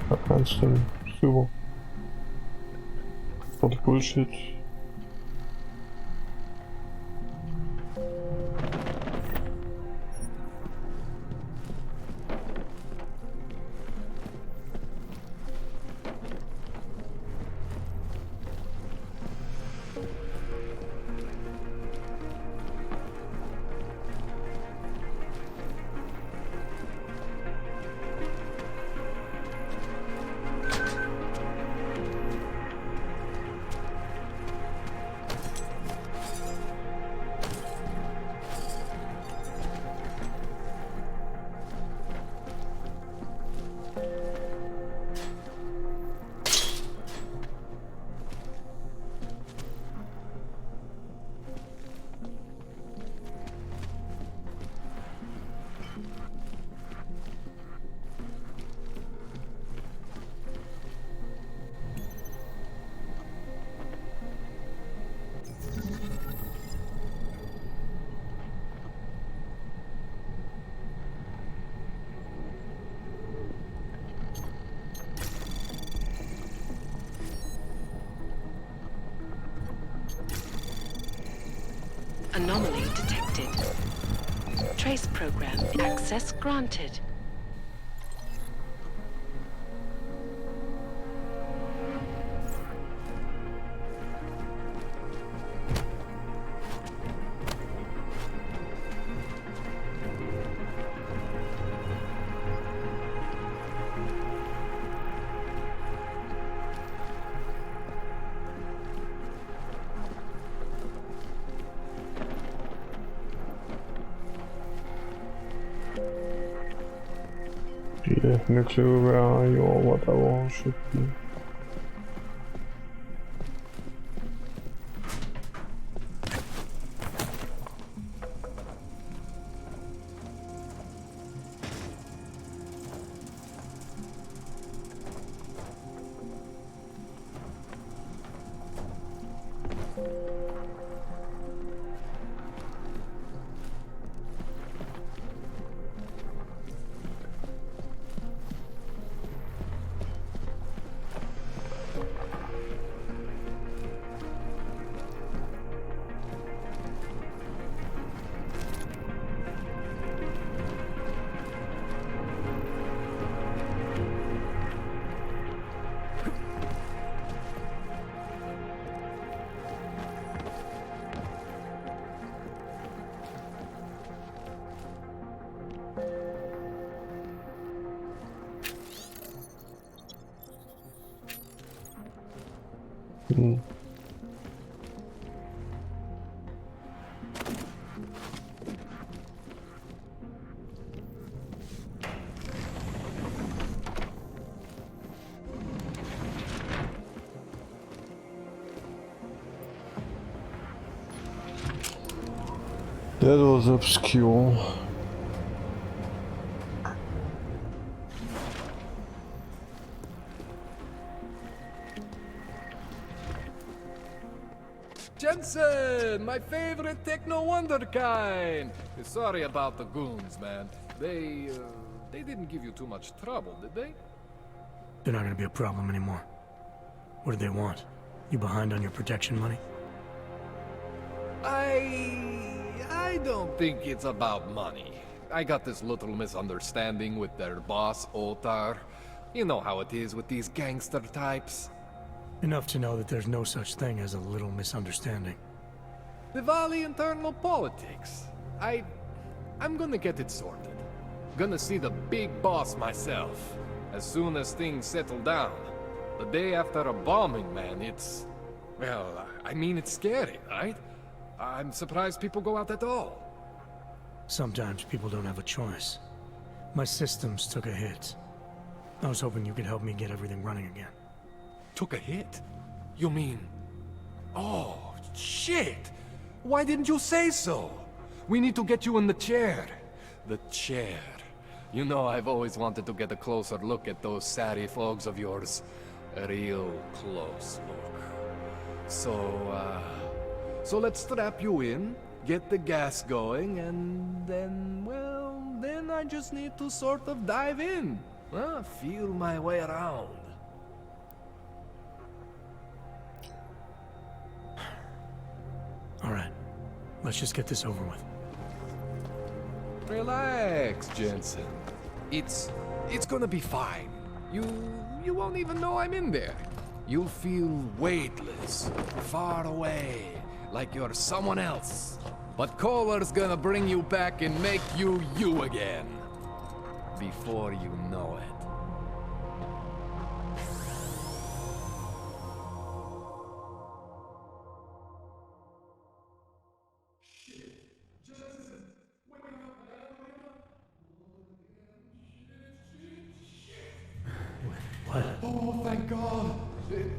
Da kannst du super. For the bullshit. Anomaly detected. Trace program access granted. Yeah, nuclear eye or whatever should be. That was obscure. Jensen, my favorite techno wonderkind. Sorry about the goons, man. They didn't give you too much trouble, did they? They're not gonna be a problem anymore. What do they want? You behind on your protection money? I don't think it's about money. I got this little misunderstanding with their boss, Otar. You know how it is with these gangster types. Enough to know that there's no such thing as a little misunderstanding. Diwali internal politics. I'm gonna get it sorted. Gonna see the big boss myself. As soon as things settle down. The day after a bombing, man, it's... Well, I mean, it's scary, right? I'm surprised people go out at all. Sometimes people don't have a choice. My systems took a hit. I was hoping you could help me get everything running again. Took a hit? You mean... Oh, shit! Why didn't you say so? We need to get you in the chair. The chair. You know, I've always wanted to get a closer look at those Sari folks of yours. A real close look. So let's strap you in, get the gas going, and then, well, then I just need to sort of dive in. Feel my way around. All right, let's just get this over with. Relax, Jensen. It's gonna be fine. You won't even know I'm in there. You'll feel weightless, far away, like you're someone else. But Kohler's gonna bring you back and make you you again. Before you know it. What? Oh, thank God.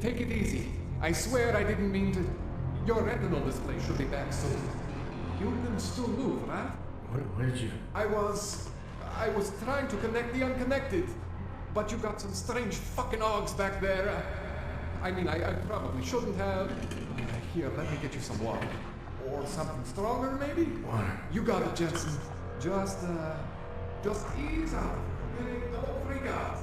Take it easy. I swear I didn't mean to... Your retinal display should be back soon. You can still move, right? Where did you... I was trying to connect the unconnected. But you got some strange fucking ogs back there. I mean, I probably shouldn't have. Here, let me get you some water. Or something stronger, maybe? Water. You got it, Jensen. Just ease out. Okay? Don't freak out.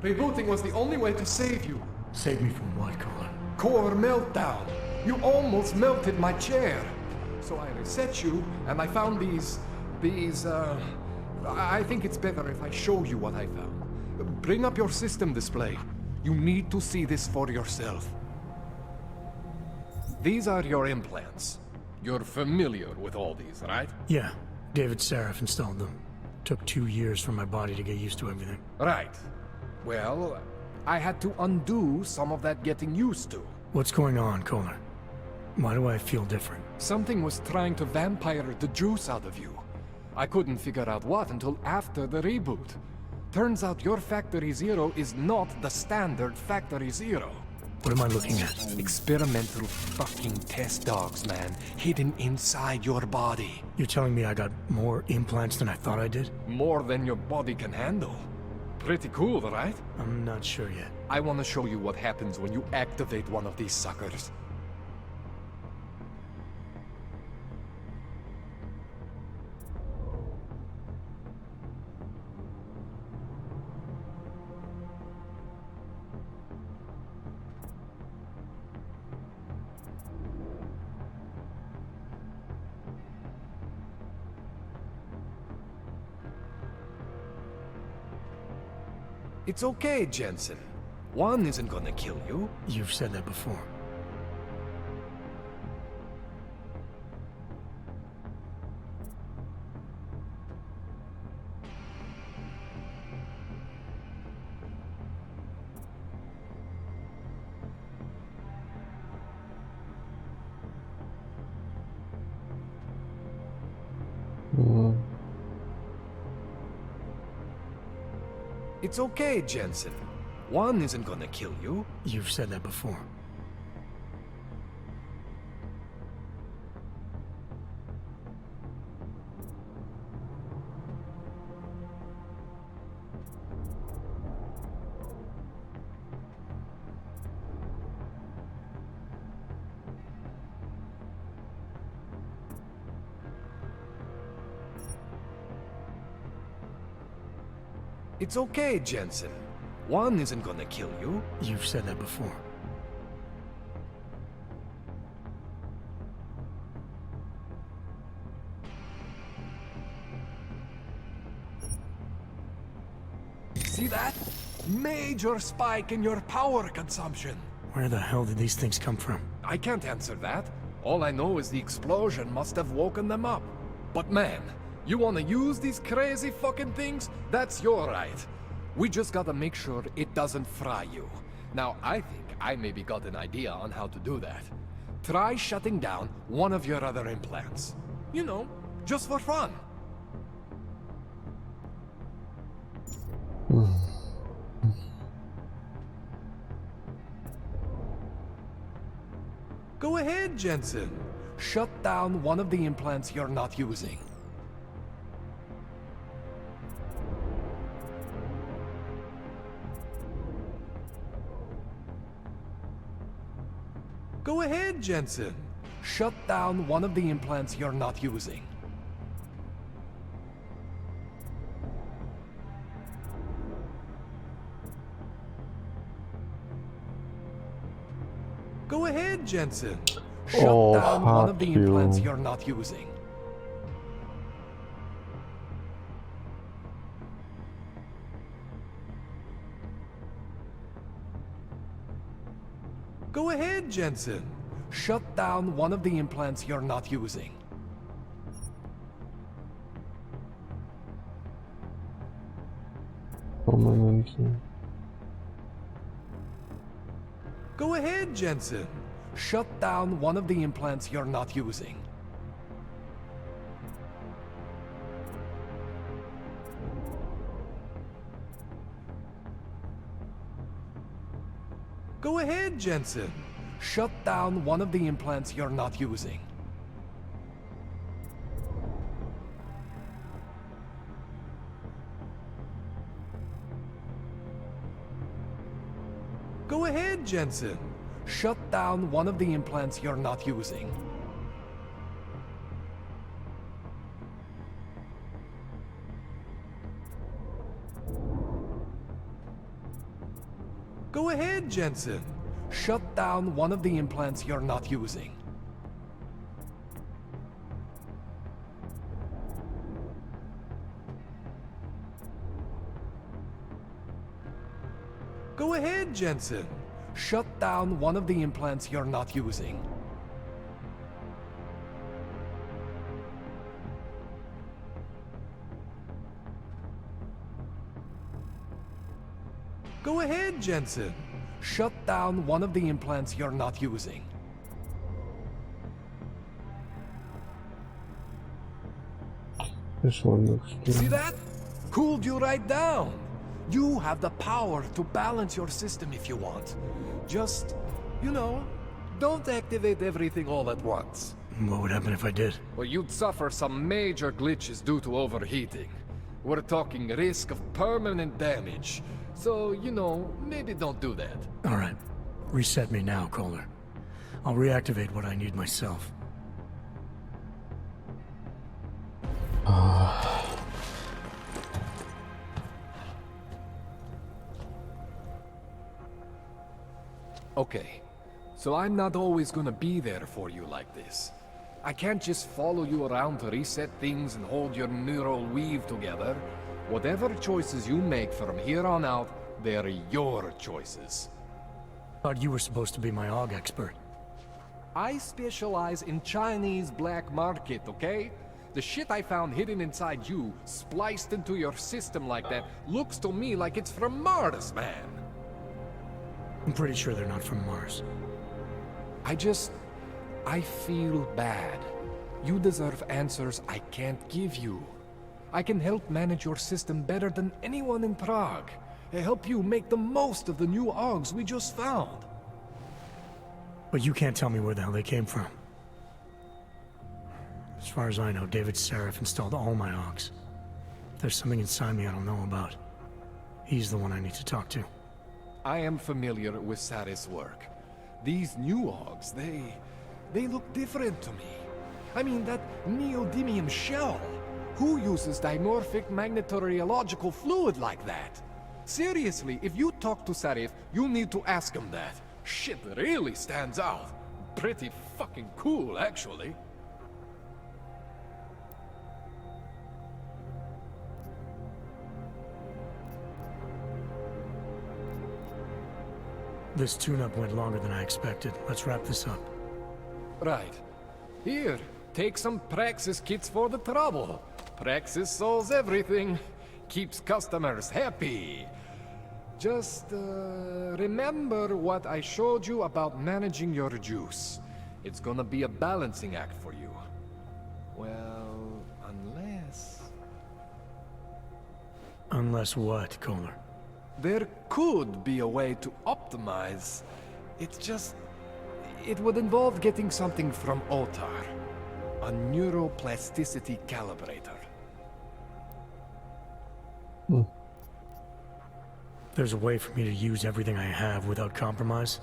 Rebooting was the only way to save you. Save me from what, Kohler? Core meltdown. You almost melted my chair. So I reset you, and I found these, I think it's better if I show you what I found. Bring up your system display. You need to see this for yourself. These are your implants. You're familiar with all these, right? Yeah, David Sarif installed them. Took 2 years for my body to get used to everything. Right. Well, I had to undo some of that getting used to. What's going on, Kohler? Why do I feel different? Something was trying to vampire the juice out of you. I couldn't figure out what until after the reboot. Turns out your Factory Zero is not the standard Factory Zero. What am I looking at? Experimental fucking test dogs, man. Hidden inside your body. You're telling me I got more implants than I thought I did? More than your body can handle. Pretty cool, right? I'm not sure yet. I want to show you what happens when you activate one of these suckers. It's okay, Jensen. One isn't gonna kill you. You've said that before. It's okay, Jensen. One isn't gonna kill you. You've said that before. It's okay, Jensen. One isn't gonna kill you. You've said that before. See that? Major spike in your power consumption. Where the hell did these things come from? I can't answer that. All I know is the explosion must have woken them up. But man, you wanna use these crazy fucking things? That's your right. We just gotta make sure it doesn't fry you. Now, I think I maybe got an idea on how to do that. Try shutting down one of your other implants. You know, just for fun. Go ahead, Jensen. Shut down one of the implants you're not using. Go ahead, Jensen. Shut down one of the implants you're not using. Go ahead, Jensen. Shut down one of the implants you're not using. Go ahead, Jensen. Shut down one of the implants you're not using. Go ahead, Jensen. Shut down one of the implants you're not using. Go ahead, Jensen. Shut down one of the implants you're not using. Go ahead, Jensen. Shut down one of the implants you're not using. Go ahead, Jensen. Shut down one of the implants you're not using. Go ahead, Jensen. Shut down one of the implants you're not using. Go ahead, Jensen. Shut down one of the implants you're not using. This one looks good. See that? Cooled you right down. You have the power to balance your system if you want. Just, you know, don't activate everything all at once. What would happen if I did? Well, you'd suffer some major glitches due to overheating. We're talking risk of permanent damage. So, you know, maybe don't do that. All right. Reset me now, Kohler. I'll reactivate what I need myself. Okay, so I'm not always gonna be there for you like this. I can't just follow you around to reset things and hold your neural weave together. Whatever choices you make from here on out, they're your choices. Thought you were supposed to be my AUG expert. I specialize in Chinese black market, okay? The shit I found hidden inside you, spliced into your system like that, looks to me like it's from Mars, man. I'm pretty sure they're not from Mars. I feel bad. You deserve answers I can't give you. I can help manage your system better than anyone in Prague. I help you make the most of the new AUGs we just found. But you can't tell me where the hell they came from. As far as I know, David Seraph installed all my AUGs. There's something inside me I don't know about. He's the one I need to talk to. I am familiar with Sarah's work. These new AUGs, they look different to me. I mean, that neodymium shell. Who uses dimorphic magnetorheological fluid like that? Seriously, if you talk to Sarif, you need to ask him that. Shit really stands out. Pretty fucking cool, actually. This tune-up went longer than I expected. Let's wrap this up. Right. Here, take some Praxis kits for the trouble. Praxis solves everything. Keeps customers happy. Just, remember what I showed you about managing your juice. It's gonna be a balancing act for you. Well, unless... Unless what, Kohler? There could be a way to optimize. It's just... It would involve getting something from Otar. A neuroplasticity calibrator. There's a way for me to use everything I have without compromise.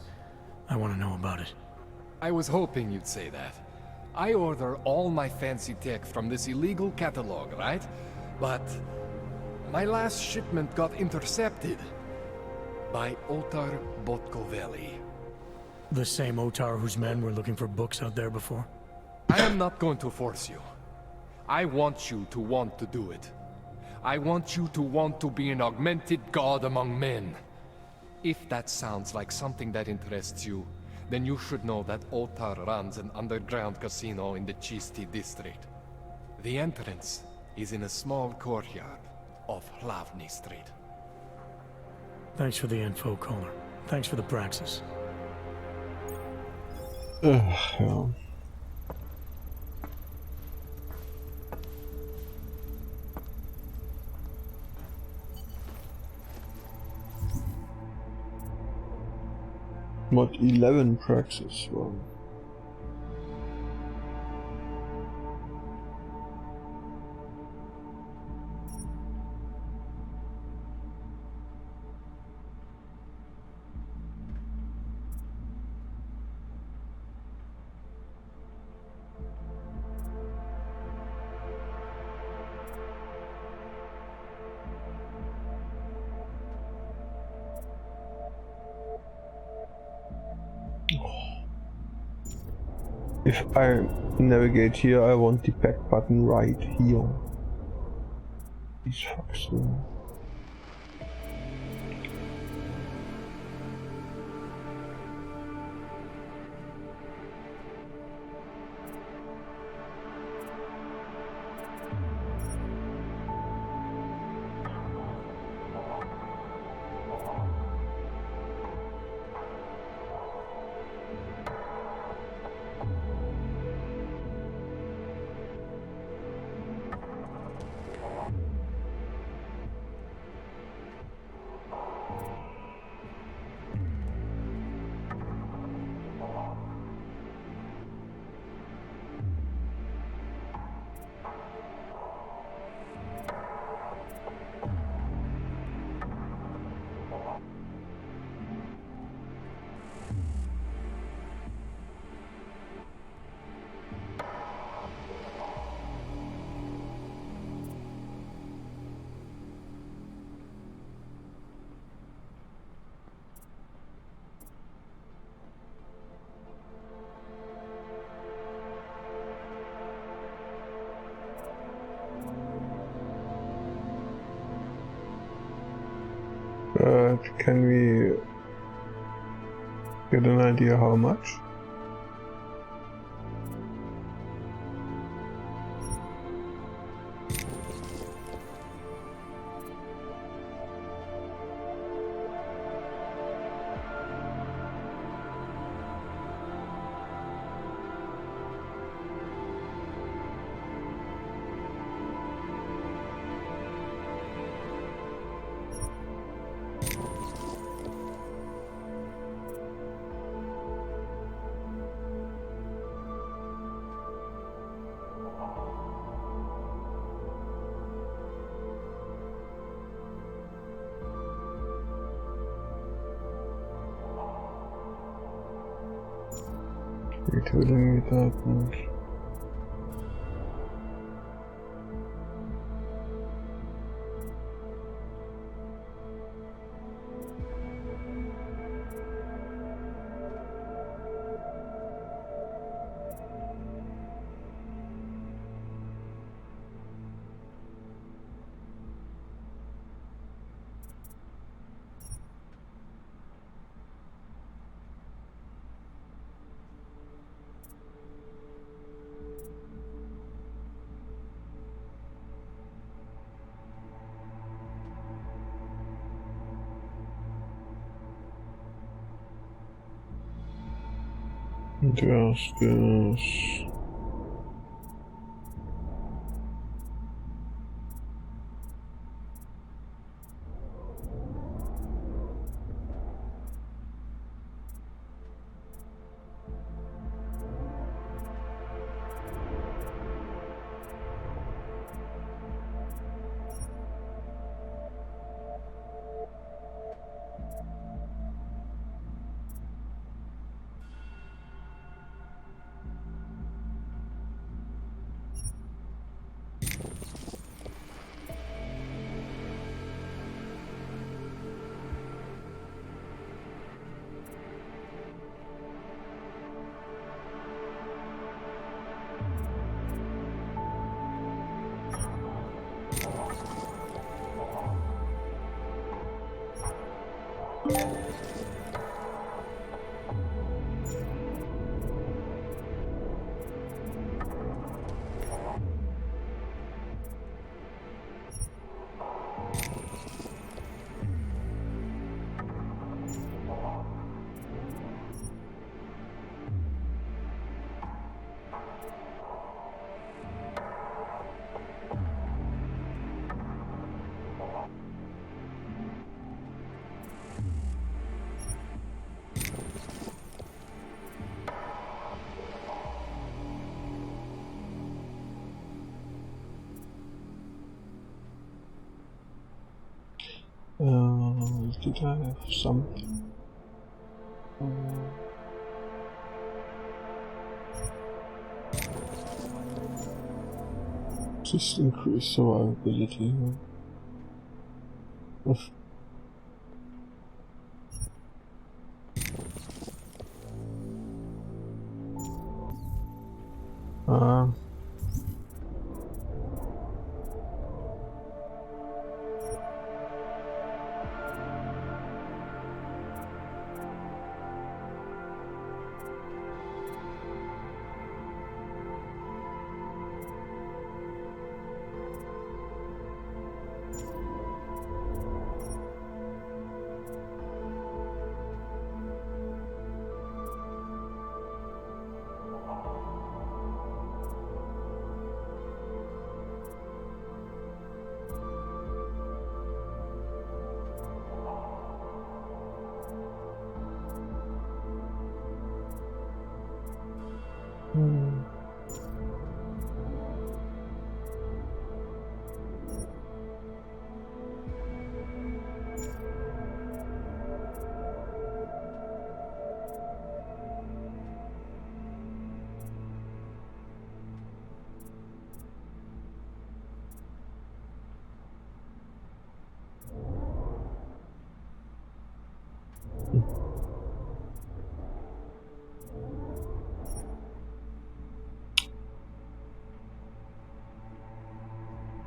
I want to know about it. I was hoping you'd say that. I order all my fancy tech from this illegal catalog, right? But my last shipment got intercepted by Otar Botkoveli. The same Otar whose men were looking for books out there before? I am not going to force you. I want you to want to do it. I want you to want to be an augmented god among men. If that sounds like something that interests you, then you should know that Otar runs an underground casino in the Chisti district. The entrance is in a small courtyard off Hlavny Street. Thanks for the info, Kohler. Thanks for the praxis. Ja. Mod 11 praxis, wow. If I navigate here, I want the back button right here. These fucks. but can we get an idea how much? You're telling me that much. Justice. Did I have something? Just increase survivability.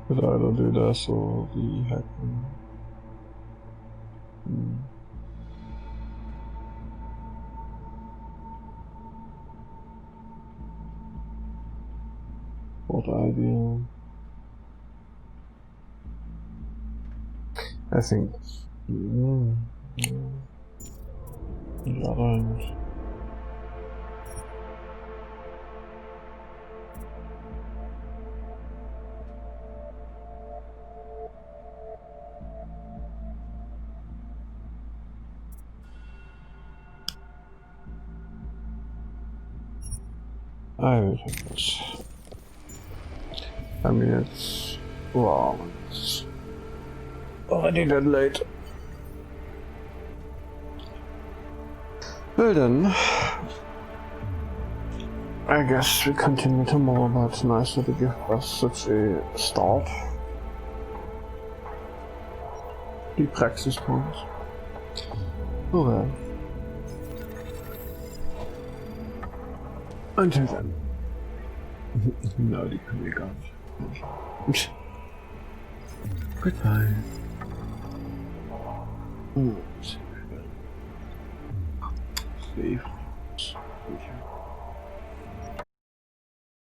Could either do this or the hacking. What idea? I think. Ja, eigentlich. I mean, it's wrong. It's already that late. Well then, I guess we continue tomorrow, but it's nice that they give us such a start. The praxis points. Oh well. Until then. No, die können wir gar nicht. Goodbye. Safe.